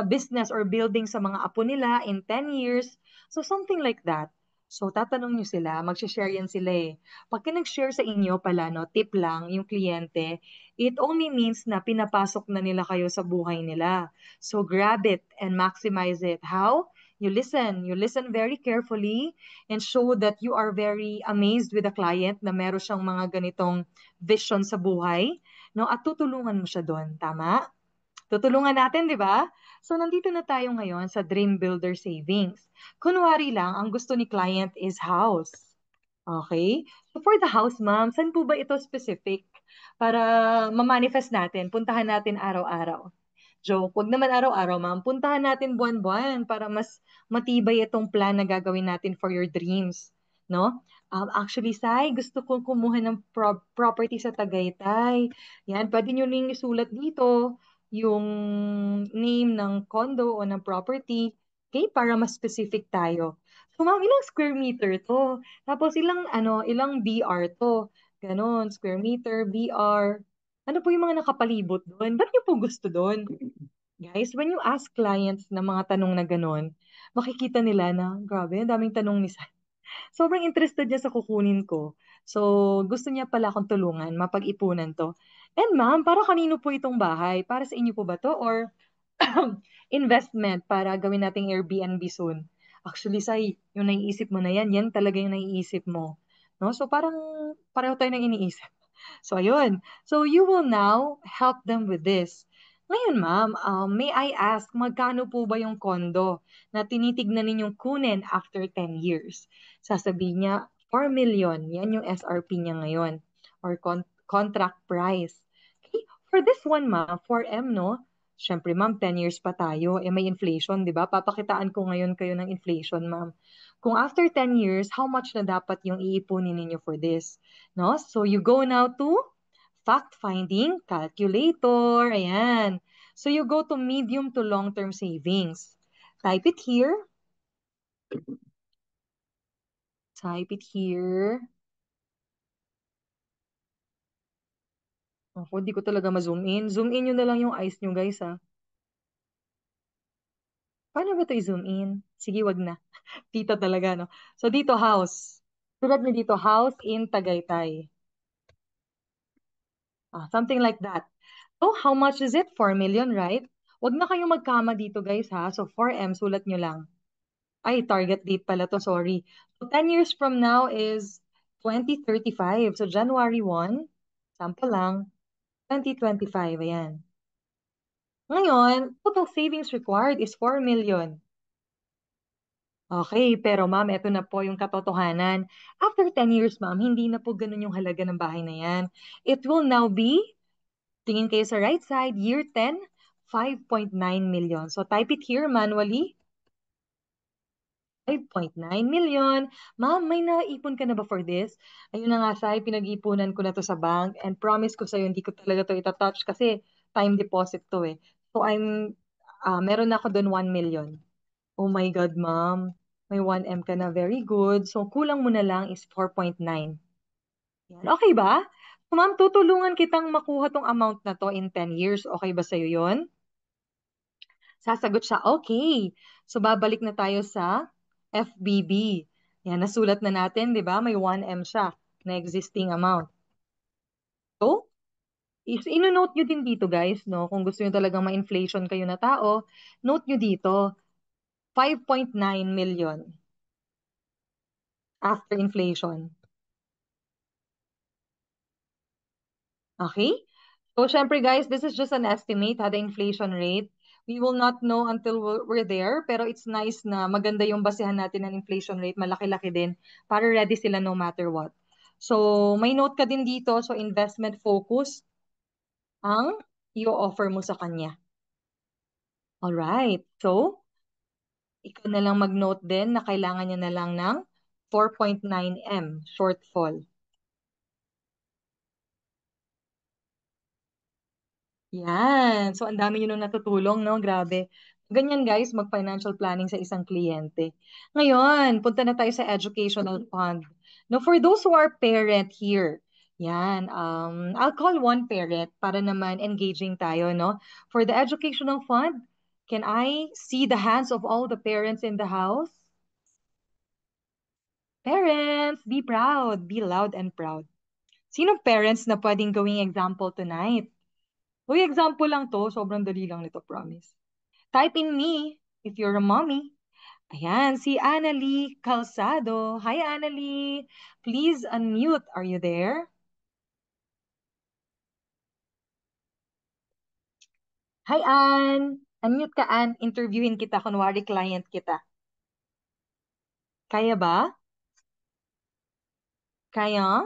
business or building sa mga apo nila in 10 years. So, something like that. So, tatanong nyo sila, mag-share yan sila eh. Pag nag-share sa inyo pala, no, tip lang, yung kliyente, it only means na pinapasok na nila kayo sa buhay nila. So, grab it and maximize it. How? You listen very carefully and show that you are very amazed with the client na meron siyang mga ganitong vision sa buhay, no? At tutulungan mo siya doon, tama? Tutulungan natin, di ba? So, nandito na tayo ngayon sa Dream Builder Savings. Kunwari lang, ang gusto ni client is house. Okay? So, for the house, ma'am, saan po ba ito specific? Para ma-manifest natin, puntahan natin araw-araw. Joke, wag naman araw-araw, ma'am. Puntahan natin buwan-buwan para mas matibay itong plan na gagawin natin for your dreams. No? Actually, Sai, gusto kong kumuha ng property sa Tagaytay. Yan, pwede nyo ring isulat dito yung name ng condo o ng property. Okay, para mas specific tayo. So, ma'am, ilang square meter to? Tapos, ilang BR to? Ganon, square meter, BR. Ano po yung mga nakapalibot doon? Ba't niyo po gusto doon? Guys, when you ask clients na mga tanong na ganon, makikita nila na, grabe, ang daming tanong ni Sai. Sobrang interested niya sa kukunin ko. So, gusto niya pala akong tulungan, mapag-ipunan to. And ma'am, para kanino po itong bahay? Para sa inyo po ba to? Or investment para gawin nating Airbnb soon? Actually, Sai, yung naiisip mo na yan talaga yung naiisip mo. No? So parang pareho tayo ng iniisip. So ayun. So you will now help them with this. Ngayon, ma'am, may I ask, magkano po ba yung kondo na tinitignan ninyong kunin after 10 years? Sasabihin niya, 4 million. Yan yung SRP niya ngayon or contract price. Okay? For this one, ma'am, 4M, no? Siyempre, ma'am, 10 years pa tayo. Eh, may inflation, di ba? Papakitaan ko ngayon kayo ng inflation, ma'am. Kung after 10 years, how much na dapat yung iipunin ninyo for this? No? So, you go now to fact-finding calculator. Ayan. So, you go to medium to long-term savings. Type it here. Type it here. Ako, di ko talaga ma-zoom in. Zoom in nyo na lang yung eyes nyo, guys, ha. Paano ba ito i-zoom in? Sige, wag na. Tita talaga, no? So, dito, house. Tulad nyo dito, house in Tagaytay. Something like that. So, how much is it? 4 million, right? Wag na kayong magkama dito, guys, ha? So, 4M, sulat nyo lang. Ay, target date pala to, sorry. So, 10 years from now is 2035. So, January 1, sample lang, 2025, ayan. Ngayon, total savings required is 4 million. Okay, pero ma'am, eto na po yung katotohanan. After 10 years, ma'am, hindi na po ganun yung halaga ng bahay na yan. It will now be, tingin kayo sa right side, year 10, 5.9 million. So type it here manually, 5.9 million. Ma'am, may naipon ka na ba for this? Ayun na nga, Sai, pinag-ipunan ko na to sa bank and promise ko sa'yo, hindi ko talaga to itatouch kasi time deposit to eh. So meron ako doon 1 million. Oh my God, ma'am. May 1M ka na. Very good. So, kulang mo na lang is 4.9. Yan. Okay ba? So, ma'am, tutulungan kitang makuha tong amount na to in 10 years. Okay ba sa'yo yon? Sasagot siya, okay. So, babalik na tayo sa FBB. Yan, nasulat na natin, di ba? May 1M siya na existing amount. So, ino-note nyo din dito, guys, no? Kung gusto nyo talagang ma-inflation kayo na tao, note nyo dito, 5.9 million after inflation. Okay? So, syempre guys, this is just an estimate, the inflation rate. We will not know until we're there, pero it's nice na maganda yung basehan natin ng inflation rate, malaki-laki din, para ready sila no matter what. So, may note ka din dito, so investment focus ang i-offer mo sa kanya. Alright, so, ikaw na lang mag-note din na kailangan niya na lang ng 4.9M shortfall. Yan. So, ang dami nyo nung natutulong, no? Grabe. Ganyan, guys, mag-financial planning sa isang kliyente. Ngayon, punta na tayo sa educational fund. Now, for those who are parent here, yan, I'll call one parent para naman engaging tayo, no? For the educational fund, can I see the hands of all the parents in the house? Parents, be proud. Be loud and proud. Sino parents na pwedeng gawing example tonight? Uy, example lang to. Sobrang dali lang nito, promise. Type in me if you're a mommy. Ayan, si Annalie Calzado. Hi, Annalie. Please unmute. Are you there? Hi, Ann. Unmute ka, Ann. Interviewin kita. Kunwari, client kita. Kaya ba? Kaya?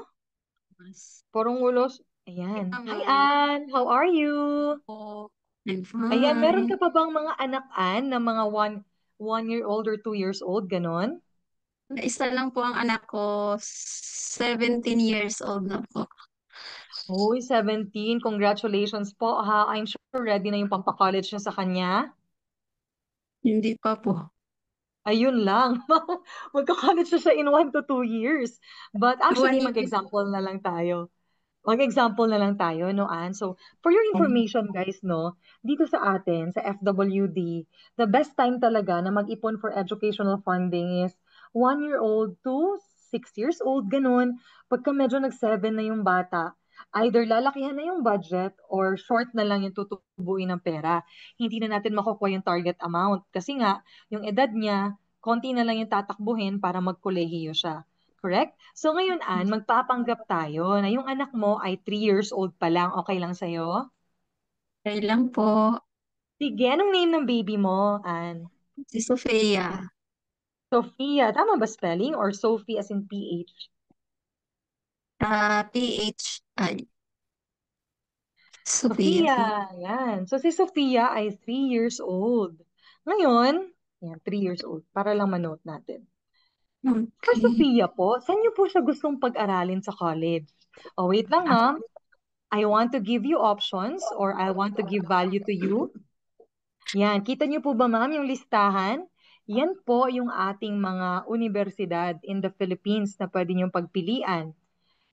Mas Porong ulos. Ayan. Hi, naman Ann. How are you? po. I'm Ayan, meron fine. ka pa bang mga anak, Ann, na mga one year old or 2 years old, ganon? Isa lang po ang anak ko, 17 years old na po. Uy, 17. Congratulations po, ha. I'm sure ready na yung pampakollege niya sa kanya. Hindi pa po. Ayun lang. Magka-college na siya in 1 to 2 years. But One actually, year mag-example na lang tayo. Mag-example na lang tayo, no, Ann? So, for your po. information, guys, no, dito sa atin, sa FWD, the best time talaga na mag-ipon for educational funding is 1 year old to 6 years old, ganun. Pagka medyo nag-7 na yung bata, either lalakihan na yung budget or short na lang yung tutubuin ng pera. Hindi na natin makukuha yung target amount. Kasi nga, yung edad niya, konti na lang yung tatakbuhin para magkolehiyo siya. Correct? So ngayon, Ann, magpapanggap tayo na yung anak mo ay 3 years old pa lang. Okay lang sa'yo? Okay lang po. Sige, anong name ng baby mo, Ann? Si Sofia. Sophia. Tama ba spelling? Or Sophie as in PH? PH. Ay, Sofia Sophia. po. Yan. So si Sophia ay 3 years old. Ngayon, yan, 3 years old. Para lang manote natin. For Okay. Sophia po, saan niyo po siya gustong pag-aralin sa college? Oh, wait lang, ma'am. I want to give you options or I want to give value to you. Yan, kita niyo po ba, ma'am, yung listahan? Yan po yung ating mga universidad in the Philippines na pwede niyong pagpilian.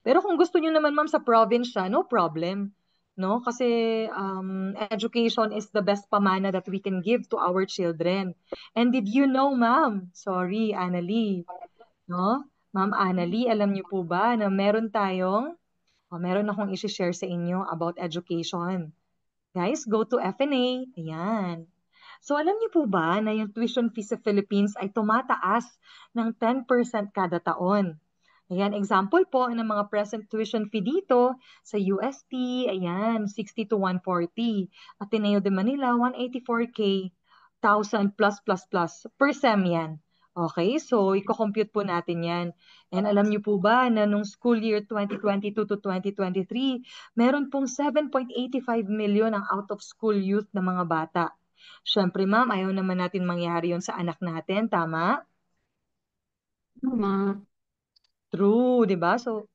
Pero kung gusto niyo naman, ma'am, sa province siya, no problem. No? Kasi education is the best pamana that we can give to our children. And did you know, ma'am? Sorry, Annalie. No? Ma'am Annalie, alam niyo po ba na meron akong i-share sa inyo about education. Guys, go to FNA. Ayan. So alam niyo po ba na yung tuition fee sa Philippines ay tumataas ng 10% kada taon? Ayan, example po ng mga present tuition fee dito sa UST, ayan, 60 to 140. Ateneo de Manila, 184K, 1,000 plus plus plus per sem yan. Okay, so i-compute po natin yan. And alam niyo po ba na nung school year 2022 to 2023, meron pong 7.85 million ang out-of-school youth na mga bata. Siyempre, ma'am, ayaw naman natin mangyari yon sa anak natin, tama? Tama. True, di ba? So,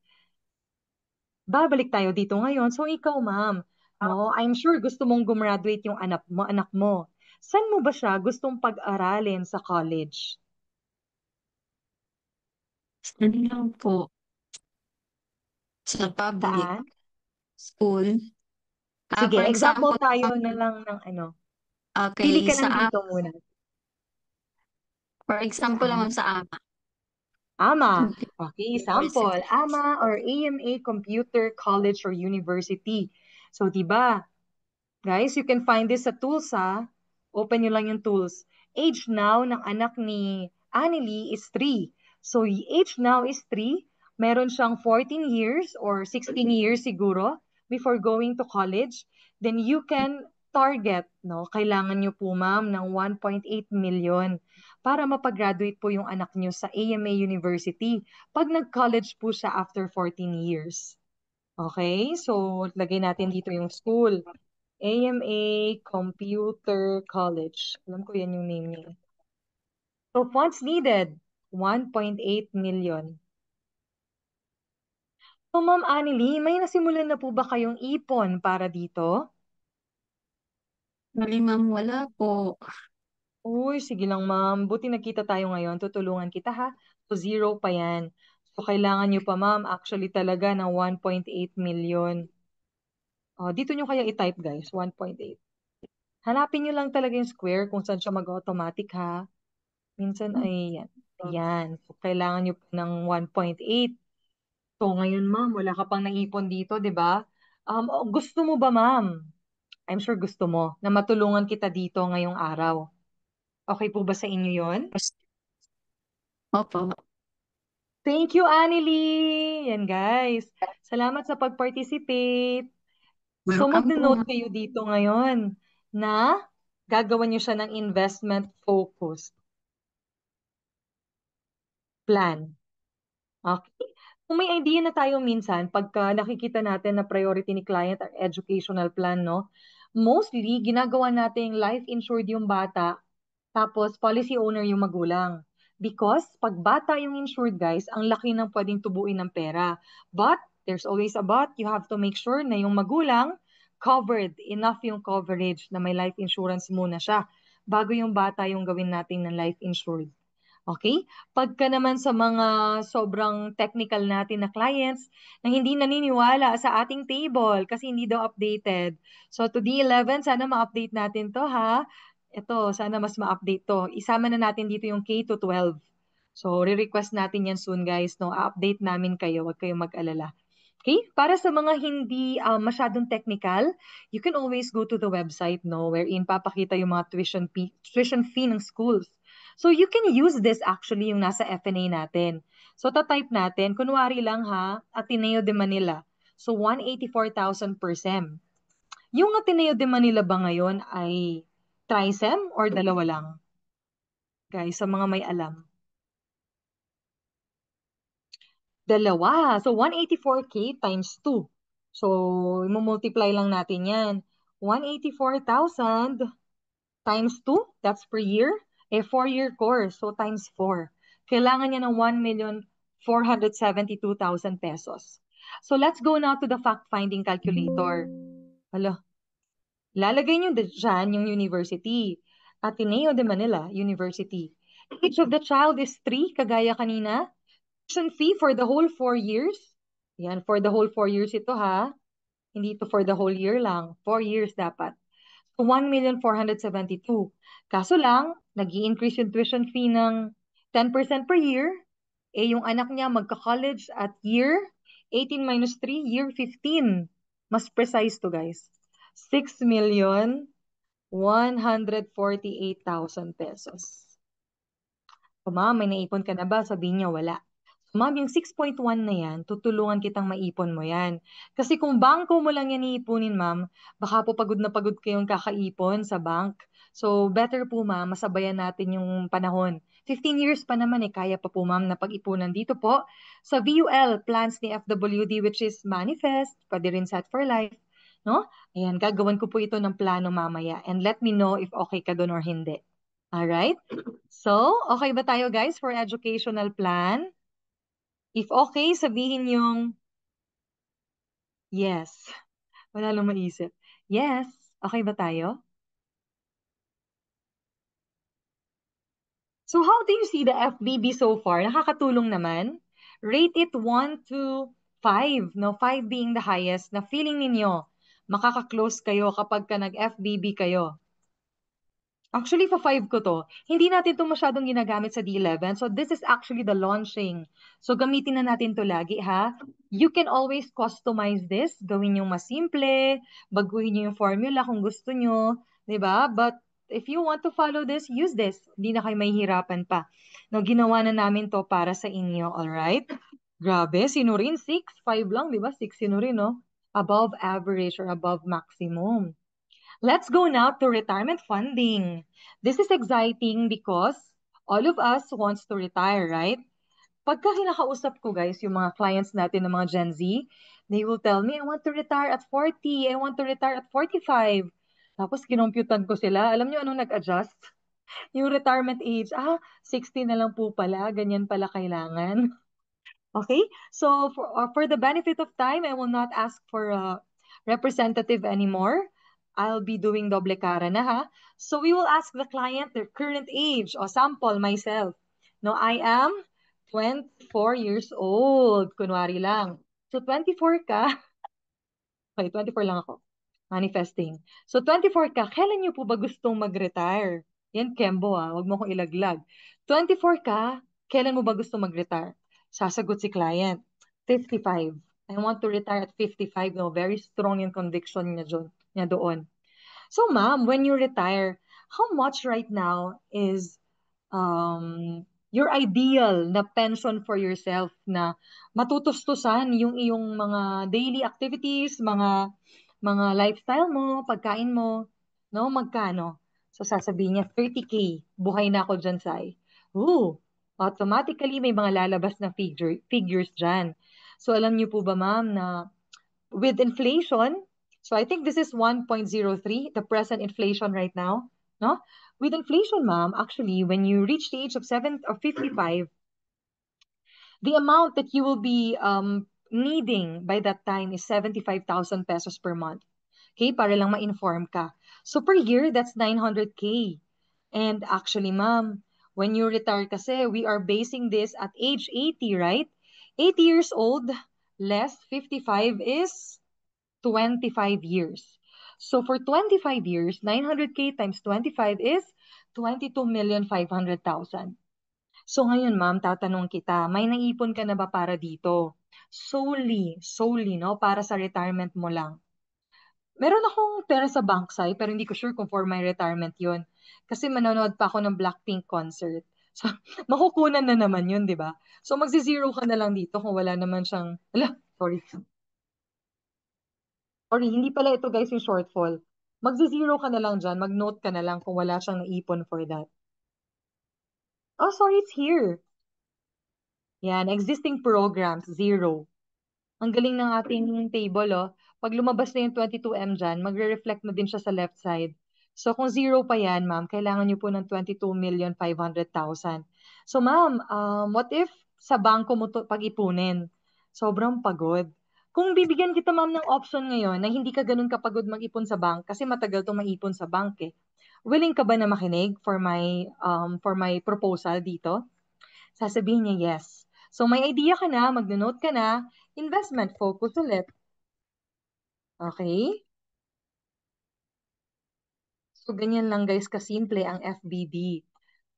babalik tayo dito ngayon. So, ikaw, ma'am, no, I'm sure gusto mong gumraduate yung anak mo. Saan mo ba siya gustong pag-aralin sa college? Ano lang po. Sa public Saan? school. Sige, For example example, tayo na lang ng ano. Pili okay, ka sa lang dito muna. for example Saan? naman sa AMA. AMA. Computer Okay, sample. University. AMA or AMA Computer College or University. So, di ba? Guys, you can find this sa tools ha. Open nyo lang yung tools. Age now ng anak ni Annelie is 3. So, age now is 3. Meron siyang 14 years or 16 years siguro before going to college. Then you can target, no? Kailangan nyo po ma'am ng 1.8 million para mapagraduate po yung anak nyo sa AMA University pag nag-college po siya after 14 years. Okay? So, lagay natin dito yung school. AMA Computer College. Alam ko yan yung name niya. So, funds needed, 1.8 million. So, Ma'am Annelie, may nasimulan na po ba kayong ipon para dito? Mali ma'am, wala po. Uy, sige lang ma'am. Buti nagkita tayo ngayon. Tutulungan kita ha. So, zero pa yan. So, kailangan nyo pa ma'am actually talaga ng 1.8 million. Dito nyo kaya i-type guys, 1.8. Hanapin nyo lang talaga yung square kung saan siya mag-automatic ha. Minsan ay yan. Yan. So, kailangan nyo pa ng 1.8. So, ngayon, ma'am, wala ka pang naipon dito, di ba? Gusto mo ba, ma'am? I'm sure gusto mo na matulungan kita dito ngayong araw. Okay po ba sa inyo yon? Opo. Thank you, Annelie! Yan, guys. Salamat sa pag-participate. So, Welcome po mag-note ma'am. kayo dito ngayon na gagawan nyo siya ng investment-focused plan. Okay? Kung may idea na tayo minsan, pagka nakikita natin na priority ni client ang educational plan, no? Mostly, ginagawa natin life insured yung bata, tapos policy owner yung magulang. Because pag bata yung insured, guys, ang laki ng pwedeng tubuin ng pera. But, there's always a but, you have to make sure na yung magulang covered, enough yung coverage na may life insurance muna siya bago yung bata yung gawin natin ng life insured. Okay? Pagka naman sa mga sobrang technical natin na clients na hindi naniniwala sa ating table kasi hindi daw updated. So to D11, sana ma-update natin to ha. Ito, sana mas ma-update to. Isama na natin dito yung K to 12. So re-request natin yan soon guys. No? update namin kayo. Huwag kayong mag-alala. Okay? Para sa mga hindi masyadong technical, you can always go to the website no, wherein papakita yung mga tuition fee ng schools. So you can use this actually yung nasa FNA natin. So ta-type natin, kunwari lang ha, Ateneo de Manila. So 184,000 per sem. Yung Ateneo de Manila ba ngayon ay trisem or dalawa lang? Guys, sa mga may alam. Dalawa. So 184K times 2. So, multiply lang natin yan. 184,000 times 2, that's per year. 4-year course, so times 4. Kailangan niya ng 1,472,000 pesos. So let's go now to the fact-finding calculator. Hala, lalagay niyo dyan yung university. Ateneo de Manila University. Age of the child is 3, kagaya kanina. Tuition fee for the whole 4 years. Yan, for the whole 4 years ito ha. Hindi ito for the whole year lang. 4 years dapat. 1,472,000. Kaso lang, nag-i-increase yung tuition fee ng 10% per year. Yung anak niya magka-college at year 18 minus 3, year 15. Mas precise to, guys. 6,148,000 pesos. So, ma'am, may naipon ka na ba? Sabihin niya, wala. So, ma'am, yung 6.1 na yan, tutulungan kitang maipon mo yan. Kasi kung bangko mo lang yan iipunin, ma'am, baka po pagod na pagod kayong kakaipon sa bank. So, better po, ma'am, masabayan natin yung panahon. 15 years pa naman kaya pa po, ma'am, na pag-ipunan dito po sa VUL, plans ni FWD, which is Manifest, pwede rin Set for Life. No? Ayan, gagawan ko po ito ng plano mamaya. And let me know if okay ka doon or hindi. Alright? So, okay ba tayo guys for educational plan? If okay, sabihin yung yes. Wala lang maisip. Yes. Okay ba tayo? So, how do you see the FBB so far? Nakakatulong naman. Rate it 1 to 5. No, 5 being the highest na feeling ninyo. Makaka-close kayo kapag ka nag-FBB kayo. Actually, fa 5 ko to. Hindi natin to masyadong ginagamit sa D11. So, this is actually the launching. So, gamitin na natin to lagi, ha? You can always customize this. Gawin yung mas simple. Baguhin nyo yung formula kung gusto nyo. 'Di ba? But, if you want to follow this, use this. Hindi na kayo mahihirapan pa. No, ginawa na namin to para sa inyo. Alright? Grabe, sino rin? 6, 5 lang, 'di ba? 6 sino rin, no? Above average or above maximum. Let's go now to retirement funding. This is exciting because all of us wants to retire, right? Pagka kinakausap ko guys, yung mga clients natin ng mga Gen Z, they will tell me, I want to retire at 40, I want to retire at 45. Tapos kinomputan ko sila. Alam niyo anong nag-adjust? Yung retirement age, 60 na lang po pala, ganyan pala kailangan. Okay, so for the benefit of time, I will not ask for a representative anymore. I'll be doing doble cara na ha. So we will ask the client their current age o sample myself. No, I am 24 years old. Kunwari lang. So 24 ka. Okay, 24 lang ako. Manifesting. So 24 ka, kailan niyo po ba gustong mag-retire? Yan, Kembo wag mo kong ilaglag. 24 ka, kailan mo ba gusto mag-retire? Sasagot si client, 55. I want to retire at 55. No, very strong yung conviction niya doon. So ma'am, when you retire, how much right now is your ideal na pension for yourself na matutustusan yung iyong mga daily activities, mga lifestyle mo, pagkain mo, no? Magkano? So sasabihin niya 30K. Buhay na ako dyan, Sai. Ooh, automatically may mga lalabas na figures dyan. So alam niyo po ba ma'am na with inflation, so I think this is 1.03, the present inflation right now, no? With inflation, ma'am, actually, when you reach the age of 7 or 55, the amount that you will be needing by that time is 75,000 pesos per month. Okay, para lang ma-inform ka. So per year, that's 900K. And actually, ma'am, when you retire kasi, we are basing this at age 80, right? 80 years old, less 55 is 25 years. So for 25 years, 900K times 25 is 22,500,000. So ngayon, ma'am, tatanong kita, may naipon ka na ba para dito? Solely, no? Para sa retirement mo lang. Meron akong pera sa bank side, pero hindi ko sure kung for my retirement yun. Kasi manonood pa ako ng Blackpink concert. So, makukunan na naman yun, di ba? So, magzi-zero ka na lang dito kung wala naman siyang, ala, sorry. Sorry, hindi pala ito guys yung shortfall. Magzi-zero ka na lang dyan, mag-note ka na lang kung wala siyang naipon for that. Oh, sorry, it's here. Yan, existing programs, zero. Ang galing ng ating table, oh. Pag lumabas na yung 22M dyan, magre-reflect na din siya sa left side. So, kung zero pa yan, ma'am, kailangan niyo po ng 22,500,000. So, ma'am, what if sa bangko mo to pag-ipunin? Sobrang pagod. Kung bibigyan kita, ma'am, ng option ngayon na hindi ka ganun kapagod mag-ipon sa bank kasi matagal to maipon sa bank eh. Willing ka ba na makinig for my proposal dito? Sasabihin niya yes. So may idea ka na, mag-note ka na, investment focus ulit. Okay? So ganyan lang guys kasimple ang FBB.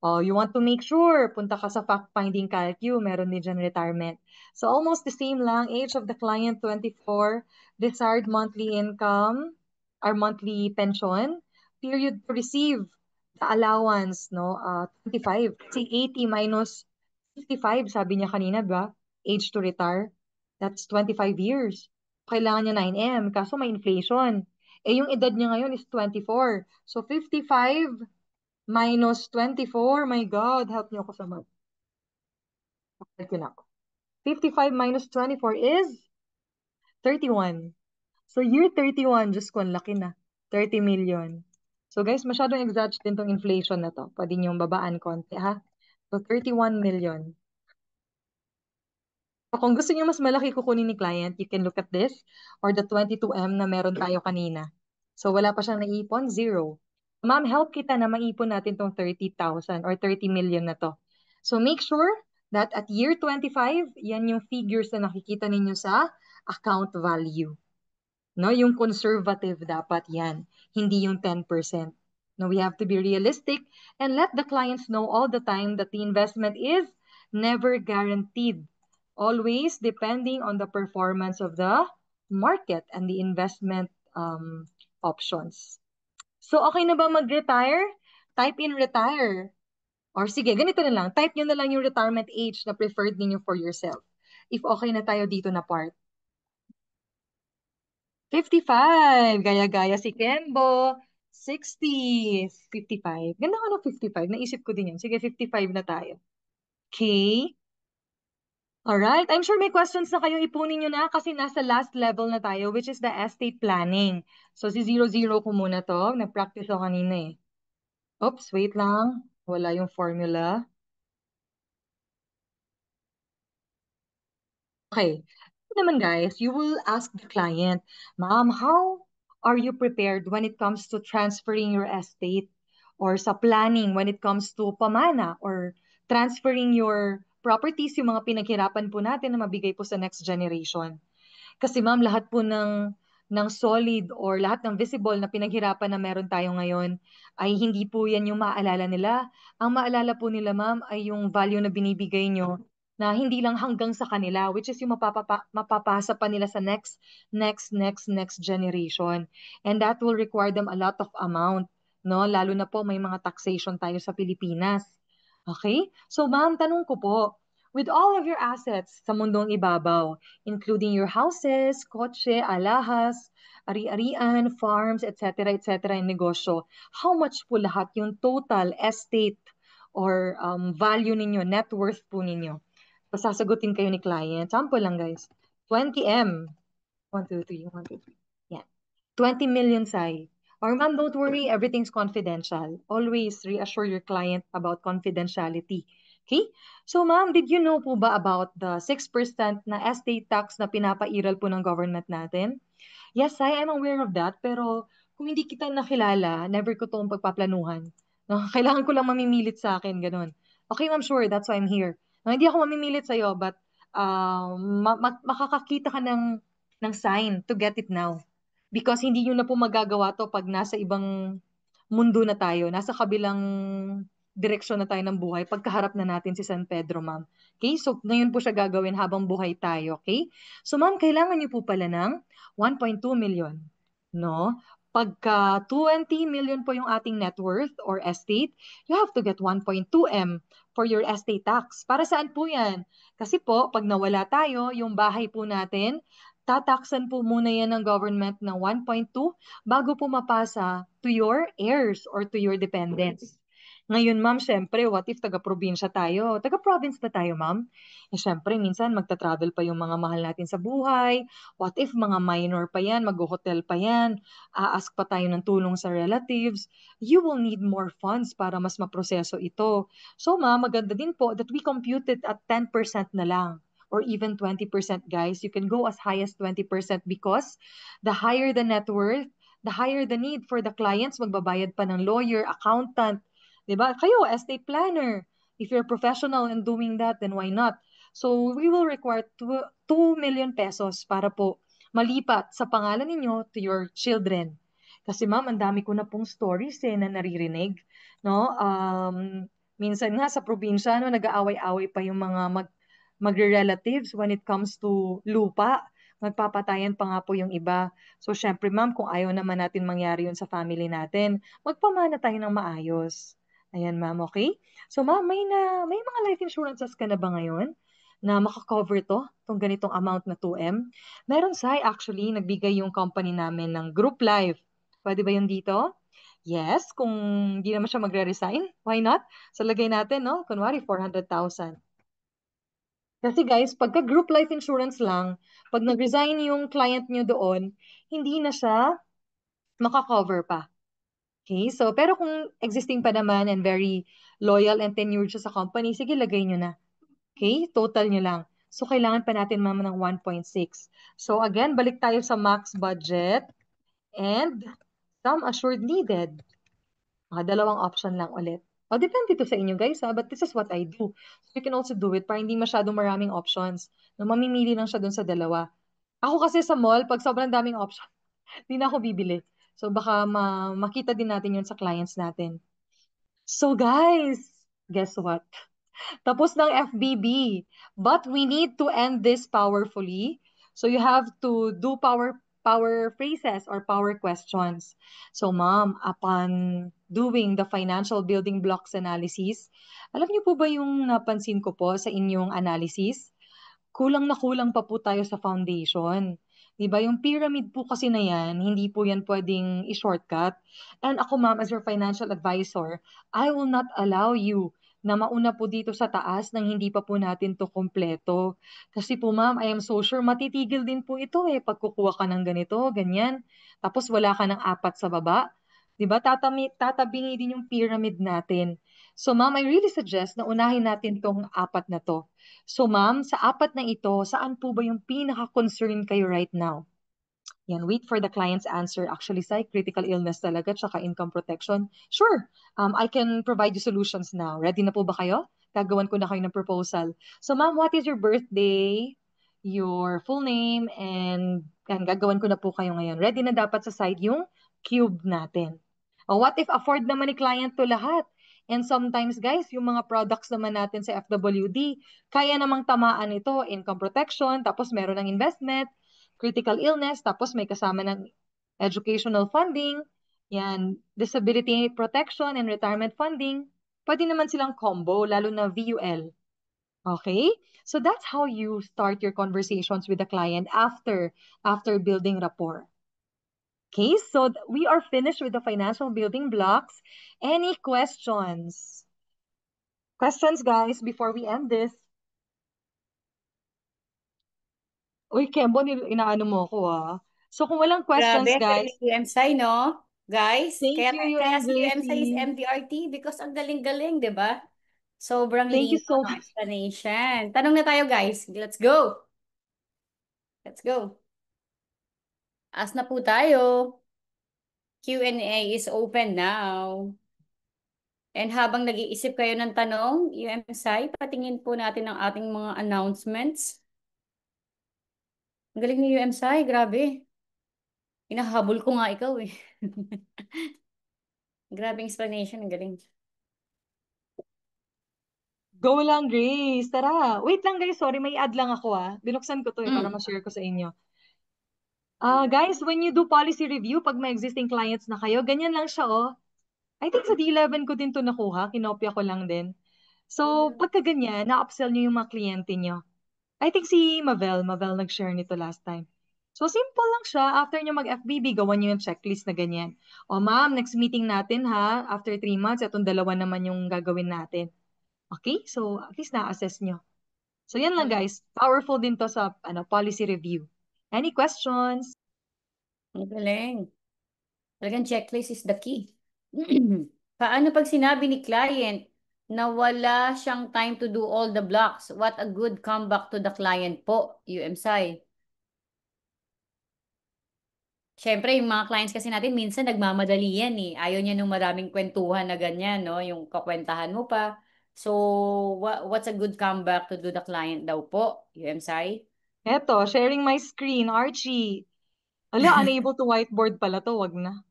Oh, you want to make sure, punta ka sa fact-finding calcu, meron din dyan retirement. So almost the same lang, age of the client 24, desired monthly income, or monthly pension, period to receive the allowance, no, 25. Kasi 80 minus 55, sabi niya kanina, ba? Age to retire, that's 25 years. Kailangan niya 9M, kaso may inflation. Eh, yung edad niya ngayon is 24. So, 55 minus 24. My God, help niyo ako sa math. Help ko na ako. 55 minus 24 is 31. So, year 31, Diyos ko, ang laki na. 30 million. So, guys, masyadong exaggerate din tong inflation na to. Pwede niyong babaan konti, ha? So, 31 million. So, kung gusto niyo mas malaki kukunin ni client, you can look at this or the 22M na meron tayo kanina. So, wala pa siyang naipon, zero. Ma'am, help kita na maipon natin tong 30,000 or 30 million na to. So, make sure that at year 25, yan yung figures na nakikita ninyo sa account value. No, yung conservative dapat yan, hindi yung 10%. No, we have to be realistic and let the clients know all the time that the investment is never guaranteed. Always depending on the performance of the market and the investment options. So, okay na ba mag-retire? Type in retire. Or sige, ganito na lang. Type nyo na lang yung retirement age na preferred ninyo for yourself. If okay na tayo dito na part. 55. Gaya-gaya si Kenbo. 60. 55. Ganda ka ng 55. Naisip ko din yun. Sige, 55 na tayo. Okay. Alright. I'm sure may questions na kayo. Ipunin nyo na kasi nasa last level na tayo, which is the estate planning. So, si 00 ko muna to. Nag-practice ako kanina eh. Oops, wait lang. Wala yung formula. Okay. Naman guys, you will ask the client, Ma'am, how are you prepared when it comes to transferring your estate or sa planning when it comes to pamana or transferring your properties, yung mga pinaghirapan po natin na mabigay po sa next generation. Kasi ma'am, lahat po ng solid or lahat ng visible na pinaghirapan na meron tayo ngayon ay hindi po yan yung maaalala nila. Ang maalala po nila ma'am ay yung value na binibigay nyo na hindi lang hanggang sa kanila, which is yung mapapasa pa nila sa next generation. And that will require them a lot of amount, no? Lalo na po may mga taxation tayo sa Pilipinas. Okay? So ma'am, tanong ko po, with all of your assets sa mundong ibabaw, including your houses, kotse, alahas, ari-arian, farms, etc., and negosyo, how much po lahat yung total estate or value ninyo, net worth po ninyo? So, sasagutin kayo ni client. Sample lang, guys. 20M. 1, 2, 3, 1, 2, 3. Yan. 20 million, Sai. Or ma'am, don't worry, everything's confidential. Always reassure your client about confidentiality. Okay? So ma'am, did you know po ba about the 6% na estate tax na pinapairal po ng government natin? Yes, I'm aware of that, pero kung hindi kita nakilala, never ko itong pagpaplanuhan. No? Kailangan ko lang mamimilit sa akin, ganun. Okay, ma'am, sure, that's why I'm here. No, hindi ako mamimilit sa'yo, but makakakita ka ng sign to get it now. Because hindi nyo na po magagawa to pag nasa ibang mundo na tayo, nasa kabilang direksyon na tayo ng buhay, pagkaharap na natin si San Pedro, ma'am. Okay? So, ngayon po siya gagawin habang buhay tayo, okay? So, ma'am, kailangan niyo po pala ng 1.2 million, no? Pagka 20 million po yung ating net worth or estate, you have to get 1.2 M for your estate tax. Para saan po yan? Kasi po, pag nawala tayo, yung bahay po natin, tataksan po muna yan ng government ng 1.2 bago po mapasa to your heirs or to your dependents. Ngayon, ma'am, syempre, what if taga-probinsya tayo? Taga-province ba tayo, ma'am? Eh, syempre, minsan magta-travel pa yung mga mahal natin sa buhay. What if mga minor pa yan, mag-hotel pa yan, ask pa tayo ng tulong sa relatives, you will need more funds para mas maproseso ito. So, ma'am, maganda din po that we compute it at 10% na lang or even 20%, guys. You can go as high as 20% because the higher the net worth, the higher the need for the clients, magbabayad pa ng lawyer, accountant, 'di ba? Kayo, estate planner. If you're professional in doing that, then why not? So, we will require 2 million pesos para po malipat sa pangalan ninyo to your children. Kasi ma'am, ang dami ko na pong stories na naririnig, no? Minsan nga sa probinsya, no, nag-aaway-away pa yung mga magre-relatives when it comes to lupa. Magpapatayan pa nga po yung iba. So, syempre ma'am, kung ayaw naman natin mangyari yun sa family natin, magpamana tayo ng maayos. Ayan, ma'am, okay? So, ma'am, may mga life insurances ka na ba ngayon na makakover to, tong ganitong amount na 2M? Meron, Sai, actually, nagbigay yung company namin ng group life. Pwede ba yun dito? Yes, kung di naman siya magre-resign, why not? So, lagay natin, no? Kunwari, 400,000. Kasi guys, pagka group life insurance lang, pag nag-resign yung client nyo doon, hindi na siya makakover pa. Okay, so pero kung existing pa naman and very loyal and tenured siya sa company, sige, lagay nyo na. Okay, total nyo lang. So kailangan pa natin mama ng 1.6. So again, balik tayo sa max budget and sum assured needed. Dalawang option lang ulit. O, depende to sa inyo guys ha, but this is what I do. So you can also do it para hindi masyadong maraming options. Na mamimili lang siya dun sa dalawa. Ako kasi sa mall, pag sobrang daming option, hindi na ako bibili. So baka makita din natin yun sa clients natin. So guys, guess what? Tapos ng FBB. But we need to end this powerfully. So you have to do power phrases or power questions. So ma'am, upon doing the financial building blocks analysis, alam niyo po ba yung napansin ko po sa inyong analysis? Kulang na kulang pa po tayo sa foundation. 'Di ba? Yung pyramid po kasi na yan, hindi po yan pwedeng i-shortcut. And ako ma'am, as your financial advisor, I will not allow you na mauna po dito sa taas nang hindi pa po natin to kompleto. Kasi po ma'am, I am so sure matitigil din po ito pag kukuha ka ng ganito, ganyan. Tapos wala ka ng apat sa baba. 'Di ba? Tatabingi din yung pyramid natin. So ma'am, I really suggest na unahin natin tong apat na to. So ma'am, sa apat na ito, saan po ba yung pinaka-concern kayo right now? Yan, wait for the client's answer. Actually, critical illness talaga, tsaka income protection. Sure, I can provide you solutions now. Ready na po ba kayo? Gagawan ko na kayo ng proposal. So ma'am, what is your birthday, your full name, and yan, gagawan ko na po kayo ngayon. Ready na dapat sa side yung cube natin. What if afford naman ni client to lahat? And sometimes, guys, yung mga products naman natin sa FWD, kaya namang tamaan ito, income protection, tapos meron ng investment, critical illness, tapos may kasama ng educational funding, yan, disability protection and retirement funding. Pwede naman silang combo, lalo na VUL. Okay? So that's how you start your conversations with the client after building rapport. Okay, so we are finished with the financial building blocks. Any questions? Questions, guys, before we end this? Uy, Kembo, inaano mo ko ah. So kung walang questions, Grabe, guys, galing ni UMSI, no? Guys, thank you, kaya UM si UMSI is Gracie. MDRT because ang galing-galing, di ba? Sobrang Thank you lino so ng much. explanation. Tanong na tayo, guys. Let's go. Let's go. Ask na po tayo. Q&A is open now. And habang nag-iisip kayo ng tanong, UMSI, patingin po natin ang ating mga announcements. Ang galing ni UMSI, grabe. Inahabol ko nga ikaw eh. Grabe explanation, ang galing. Go lang, Grace. Tara. Wait lang, guys. Sorry, may add lang ako ah. Binuksan ko to para Mm. ma-share ko sa inyo. Guys, when you do policy review, pag may existing clients na kayo, ganyan lang siya, oh. I think sa D11 ko din to nakuha, kinopya ko lang din. So, pagka ganyan, na-upsell nyo yung mga kliyente nyo. I think si Mavel nag-share nito last time. So, simple lang siya. After nyo mag-FBB, gawan nyo yung checklist na ganyan. O ma'am, next meeting natin ha, after 3 months, itong dalawa naman yung gagawin natin. Okay? So, at least na-assess nyo. So, yan lang guys. Powerful din to sa policy review. Any questions? Ang galing. Talagang checklist is the key. Paano pag sinabi ni client na wala siyang time to do all the blocks? What a good comeback to the client po, UMSI. Siyempre, yung mga clients kasi natin, minsan nagmamadali yan eh. Ayaw niya nung maraming kwentuhan na ganyan, no? Yung kakwentahan mo pa. So, what's a good comeback to do the client daw po, UMSI? Eto, sharing my screen, Archie. Ala, unable to whiteboard pala to, wag na.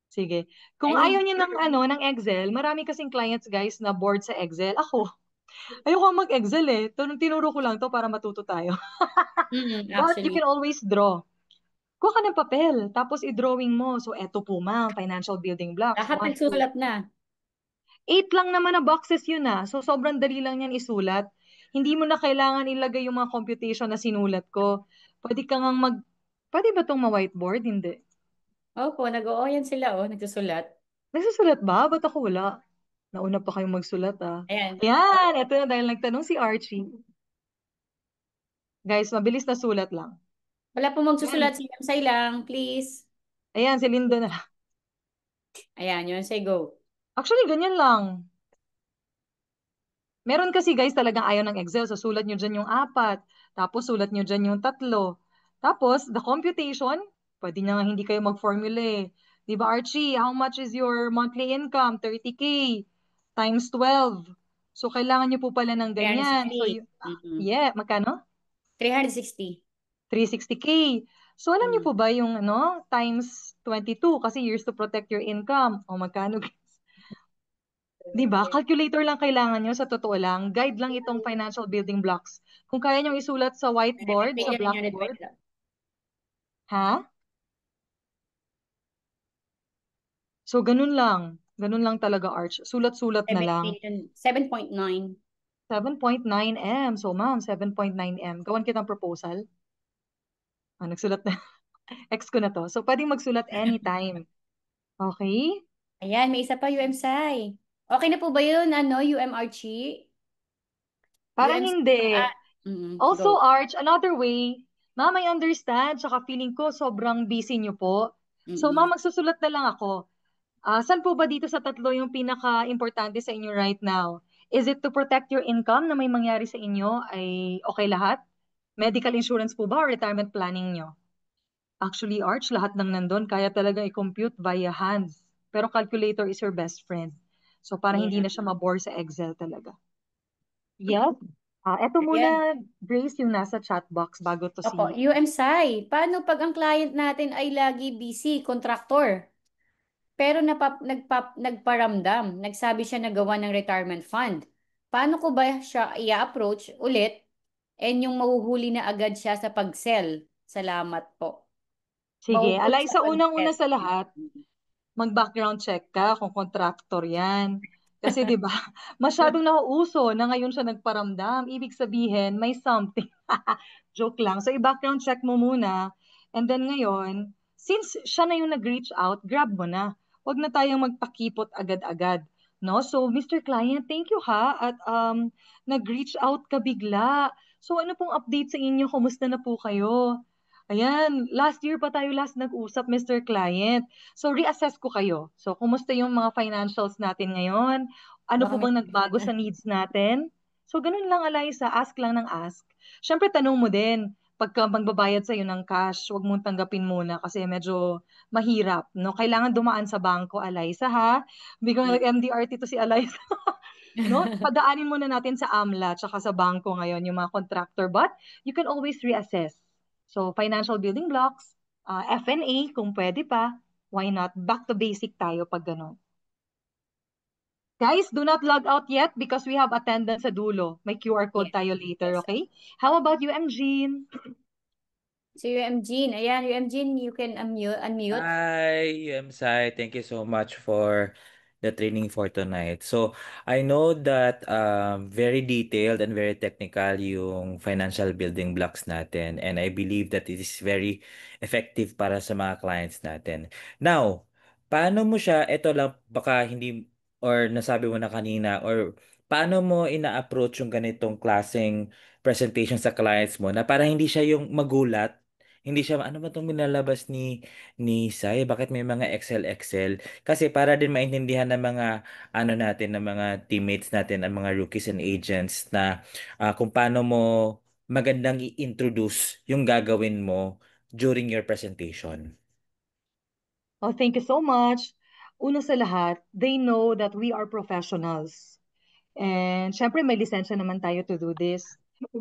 Sige. Kung Ay, ayaw niyo ng ng Excel, marami kasing clients guys na board sa Excel. Ako, ayoko mag-Excel eh. Tinuro ko lang to para matuto tayo. But you actually, can always draw. Kuha ka ng papel, tapos i-drawing mo. So, eto po ma'am, financial building blocks. lahat 1, 2. nagsulat na. 8 lang naman na boxes yun ah. So, sobrang dali lang yan isulat. Hindi mo na kailangan ilagay yung mga computation na sinulat ko. Pwede ka ngang Pwede ba itong ma-whiteboard? Hindi. Opo, nag-oo yan sila, oh, nagsusulat. Nagsusulat ba? Ba't ako wala? Nauna pa kayong magsulat ah. Ayan. Ayan, eto na dahil nagtanong si Archie. Guys, mabilis na sulat lang. Wala po magsusulat, Ayan, si UMSI lang, please. ayan si Linda na. Ayan, UMSI, go. Actually, ganyan lang. Meron kasi guys talagang ayaw ng Excel. So, sulat nyo dyan yung 4. Tapos, sulat nyo dyan yung 3. Tapos, the computation, pwede na nga hindi kayo mag-formula eh. Di ba, Archie? How much is your monthly income? 30K times 12. So, kailangan nyo po pala ng ganyan. So, 360. Mm-mm. yeah, magkano? 360. 360K. So, alam niyo Mm. po ba yung times 22 kasi years to protect your income. O magkano? 'Di ba? Calculator lang kailangan nyo sa totoo lang. Guide lang itong financial building blocks. Kung kaya nyo isulat sa whiteboard, sa Figure in unit by blackboard, ha? So, ganun lang. Ganun lang talaga, Arch. Sulat-sulat na lang. 7.9. 7.9M. So, ma'am, 7.9M. Gawan kitang proposal. Nagsulat na. Ex ko na to. So, pwedeng magsulat anytime. Okay? Ayan, may isa pa, UMSI. Okay na po ba yun, UMRC? Parang UMC, hindi. Also, go. Arch, another way, ma'am, I understand, tsaka feeling ko sobrang busy niyo po. So, Mm-mm. ma'am, magsusulat na lang ako. Saan po ba dito sa tatlo yung pinaka-importante sa inyo right now? Is it to protect your income na may mangyari sa inyo ay okay lahat? Medical insurance po ba or retirement planning nyo? Actually, Arch, lahat ng nandun, kaya talaga i-compute via hands. Pero calculator is your best friend. So, para hindi Yeah. na siya mabore sa Excel talaga. Yep. Eto Ayan. muna, Grace, yung nasa chat box bago to Opo, si... UMSI. Paano pag ang client natin ay lagi busy, contractor? Pero nagparamdam, nagsabi siya na gawa ng retirement fund. Paano ko ba siya i-approach ulit and yung mahuhuli na agad siya sa pag-sell? Salamat po. Sige, Mahuhuli alay sa sa pag-sell. unang-una sa lahat, mag-background check ka kung contractor yan. Kasi 'di ba, masyadong nauuso na ngayon siya nagparamdam. Ibig sabihin, may something. Joke lang. So i-background check mo muna. And then ngayon, since siya na yung nag-reach out, grab mo na. Huwag na tayong magpakipot agad-agad. No? So, Mr. Client, thank you ha. At nag-reach out ka bigla. So, ano pong update sa inyo? Kumusta na po kayo? Ayan, last year pa tayo last nag-usap, Mr. Client. So, reassess ko kayo. So, kumusta yung mga financials natin ngayon? Ano Baka po may... bang nagbago sa needs natin? So, ganun lang, Eliza. Ask lang ng ask. Siyempre, tanong mo din, pagka magbabayad sa'yo ng cash, huwag mong tanggapin muna kasi medyo mahirap. No? Kailangan dumaan sa bangko, Eliza, ha? Biglang nag-MDRT to si Eliza. No? Padaanin muna natin sa AMLA tsaka sa bangko ngayon yung mga contractor. But you can always reassess. So, financial building blocks, F&A, kung pwede pa, why not? Back to basic tayo pag ganun. Guys, do not log out yet because we have attendance sa dulo. May QR code Yes, tayo later, yes. okay? How about you, Jean? Si UM Jean. Ayan, UM Jean, you can unmute. Hi, Sai. Thank you so much for the training for tonight. So, I know that very detailed and very technical yung financial building blocks natin, and I believe that it is very effective para sa mga clients natin. Now, paano mo siya, ito lang baka hindi or nasabi mo na kanina, or paano mo ina-approach yung ganitong klaseng presentation sa clients mo na para hindi siya yung magulat, hindi siya ano ba 'tong binalabas ni Sai, bakit may mga Excel? Kasi para din maintindihan ng mga ano natin, ng mga teammates natin, ang mga rookies and agents na kung paano mo magandang i-introduce yung gagawin mo during your presentation. Oh, thank you so much. Una sa lahat, they know that we are professionals. And syempre may lisensya naman tayo to do this.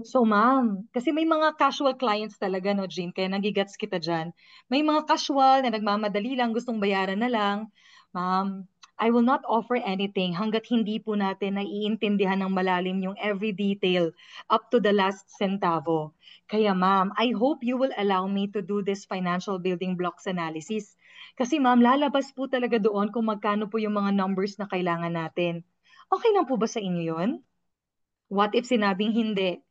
So ma'am, kasi may mga casual clients talaga, no, Jean? Kaya nagigets kita dyan. May mga casual na nagmamadali lang, gustong bayaran na lang. Ma'am, I will not offer anything hanggat hindi po natin naiintindihan ng malalim yung every detail up to the last centavo. Kaya ma'am, I hope you will allow me to do this financial building blocks analysis. Kasi ma'am, lalabas po talaga doon kung magkano po yung mga numbers na kailangan natin. Okay lang po ba sa inyo yon? What if sinabing hindi?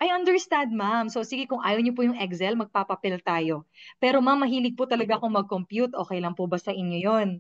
I understand, ma'am. So, sige, kung ayaw niyo po yung Excel, magpapapel tayo. Pero, ma'am, mahilig po talaga akong mag-compute. Okay lang po ba sa inyo yon?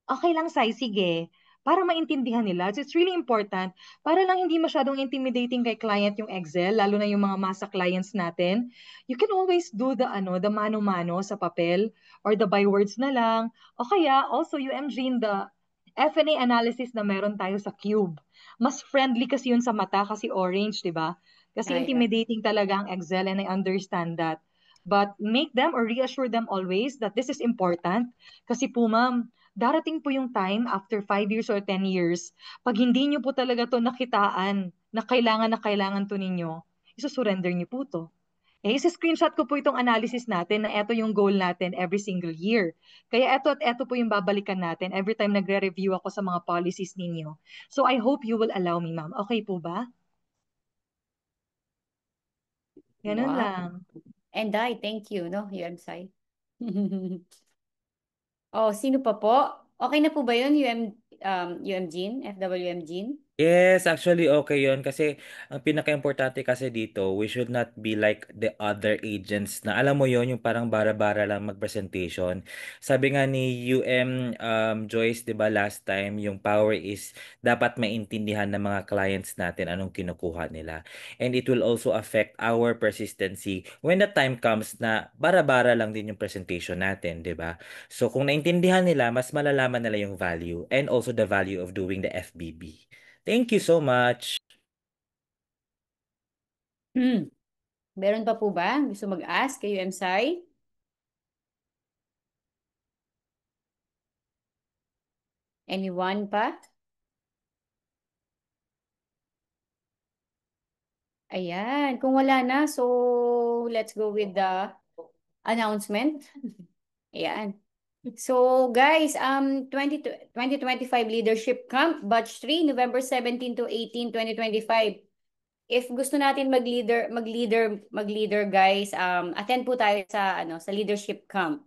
Okay lang, Sai, sige. Para maintindihan nila. So, it's really important. Para lang hindi masyadong intimidating kay client yung Excel, lalo na yung mga masa clients natin. You can always do the mano-mano sa papel or the by words na lang. O kaya, also, UMG in the FNA analysis na meron tayo sa Cube. Mas friendly kasi yun sa mata kasi orange, di ba? Kasi Yeah. intimidating talaga ang Excel and I understand that. But make them or reassure them always that this is important. Kasi po, ma'am, darating po yung time after 5 years or 10 years, pag hindi nyo po talaga to nakitaan na kailangan to ninyo, isusurrender nyo po to. Eh, isa-screenshot ko po itong analysis natin na ito yung goal natin every single year. Kaya ito at ito po yung babalikan natin every time nagre-review ako sa mga policies ninyo. So I hope you will allow me, ma'am. Okay po ba? Ganun Wow. lang. And I thank you, no, UM Sai. Oh, sino pa po? Okay na po ba yun, UM Jean, FWM Jean? Yes, actually okay yon kasi ang pinaka-importante kasi dito, we should not be like the other agents na alam mo yon yung parang bara-bara lang mag-presentation. Sabi nga ni UM Joyce, 'di ba last time, yung power is dapat maintindihan ng mga clients natin anong kinukuha nila. And it will also affect our persistency when the time comes na bara-bara lang din yung presentation natin, 'di ba? So kung naintindihan nila, mas malalaman nila yung value and also the value of doing the FBB. Thank you so much. Meron pa po ba? Gusto mag-ask kay UM Sai? Anyone pa? Ayan, kung wala na, so let's go with the announcement. Ayan. So guys, 2025 Leadership Camp, Batch 3, November 17 to 18, 2025. If gusto natin mag-leader guys, attend po tayo sa leadership camp.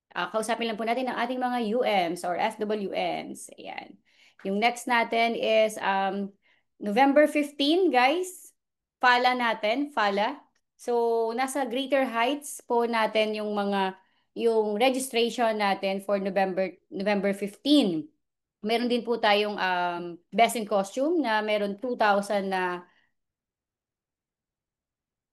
Kausapin lang po natin ang ating mga UMs or FWMs. Ayan. Yung next natin is November 15, guys. Fala natin, Fala. So, nasa Greater Heights po natin yung registration natin for November 15. Meron din po tayong best in costume na meron 2,000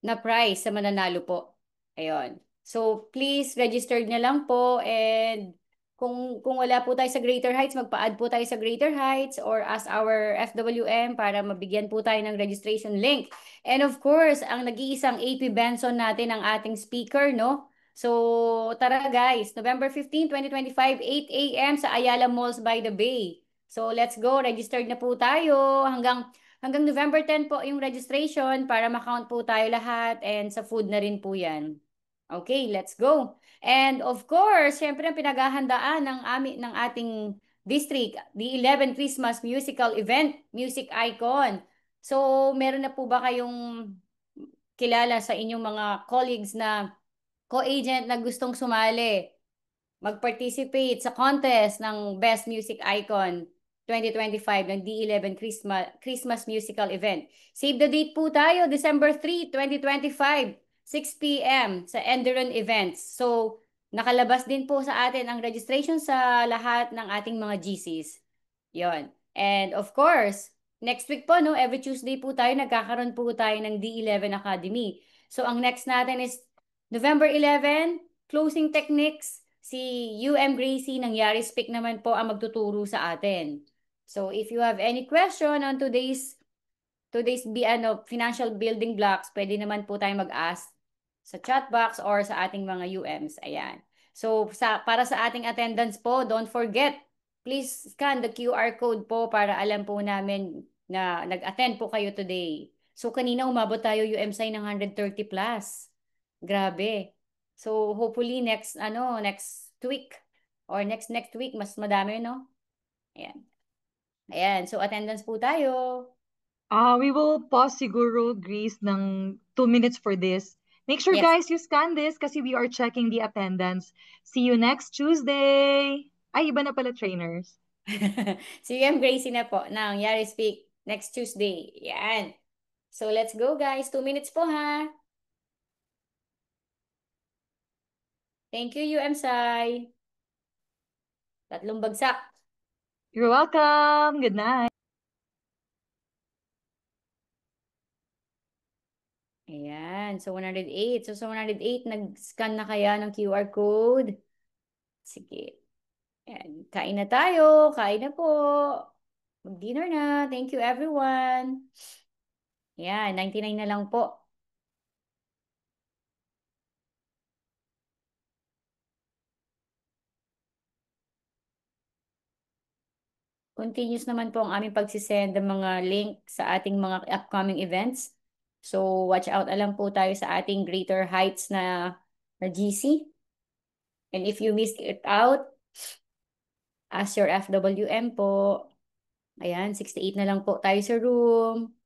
na prize sa mananalo po. Ayun. So, please register na lang po and kung wala po tayo sa Greater Heights, magpa-add po tayo sa Greater Heights or ask our FWM para mabigyan po tayo ng registration link. And of course, ang nag-iisang AP Benson natin ang ating speaker, no? So, tara guys, November 15, 2025, 8 a.m. sa Ayala Malls by the Bay. So, let's go. Registered na po tayo hanggang November 10 po yung registration para ma-count po tayo lahat and sa food na rin po yan. Okay, let's go. And of course, syempre ang pinaghahandaan ng ating district, the 11 Christmas musical event, Music Icon. So, meron na po ba kayong kilala sa inyong mga colleagues na co-agent na gustong sumali, mag-participate sa contest ng Best Music Icon 2025 ng D11 Christmas Musical Event. Save the date po tayo, December 3, 2025, 6 p.m. sa Enderon Events. So, nakalabas din po sa atin ang registration sa lahat ng ating mga GCs. Yon. And of course, next week po, no, every Tuesday po tayo, nagkakaroon po tayo ng D11 Academy. So, ang next natin is November 11, closing techniques. Si UM Gracie ng Yaris Speak naman po ang magtuturo sa atin. So, if you have any question on financial building blocks, pwede naman po tayo mag-ask sa chat box or sa ating mga UMs. Ayan. So, para sa ating attendance po, don't forget, please scan the QR code po para alam po namin na nag-attend po kayo today. So, kanina umabot tayo UMSI ng 130 plus. Grabe. So, hopefully next week or next week, mas madami, no? Ayan. Ayan. So, attendance po tayo. We will pause siguro, Grace, ng 2 minutes for this. Make sure, Yes. guys, you scan this kasi we are checking the attendance. See you next Tuesday. Ay, iba na pala trainers. Si UM Gracie na po ng Yari Speak next Tuesday. Yan. So, let's go, guys. 2 minutes po, ha? Thank you, UM Sai. Tatlong bagsak. You're welcome. Good night. Ayan. So, 108. So, sa 108, nag-scan na kaya ng QR code? Sige. Ayan. Kain na tayo. Kain na po. Mag-dinner na. Thank you, everyone. Ayan. 99 na lang po. Continuous naman po ang aming pagsisend ng mga link sa ating mga upcoming events. So, watch out alam po tayo sa ating Greater Heights na GC. And if you missed it out, ask your FWM po. Ayan, 68 na lang po tayo sa room.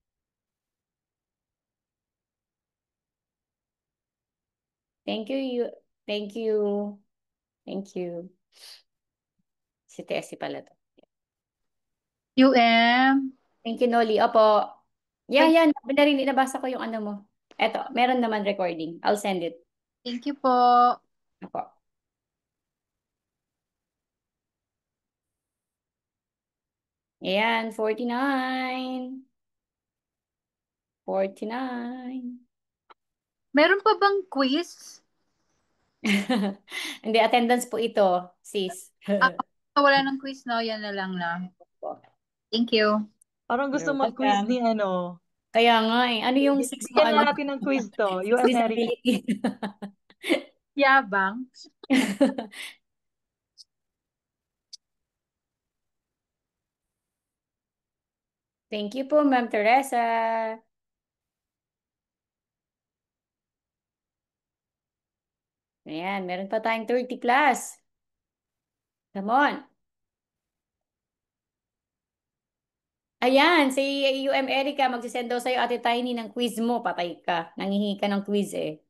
Thank you. Thank you. Thank you. Si Tessie pala to. UM. Thank you, Noli. Opo. Ay. Yan. Nabasa ko yung ano mo. Eto, meron naman recording. I'll send it. Thank you po. Opo. Ayan, 49. 49. Meron pa bang quiz? Hindi, attendance po ito, sis. Wala ng quiz, no? Yan na lang na. Opo. Thank you. Parang gusto You're mag-quiz welcome. ni ano. Kaya nga eh. Ano yung 6 Bigyan na natin ng quiz to. US Eric. disability? Yabang. Thank you po, Ma'am Teresa. Ayan, meron pa tayong 30 plus. Come on. Ayan, si UM Erica, magsisend daw sa'yo Ate Tiny ng quiz mo. Patay ka. Nangihingi ka ng quiz eh.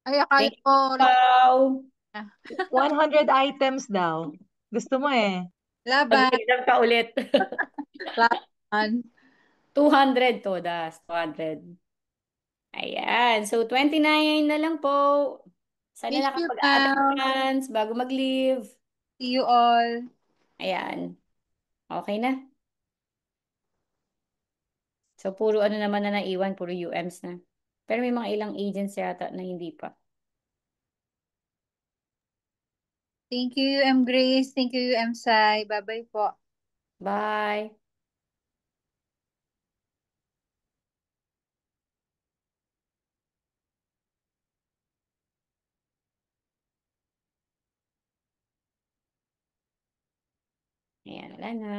Ay, akala Thank ko. you, Pao. 100 items daw. Gusto mo eh. Laban. Pag-exam ka ulit. Laban. 200 to, das. 200. Ayan. So, 29 na lang po. Sana Thank you, nakapag-attendance bago mag-leave. See you all. Ayan. Okay na. So, puro ano naman na naiwan, puro UMs na. Pero may mga ilang agents yata na hindi pa. Thank you, UM Grace. Thank you, UM Sai. Bye-bye po. Bye! Ayan, wala na.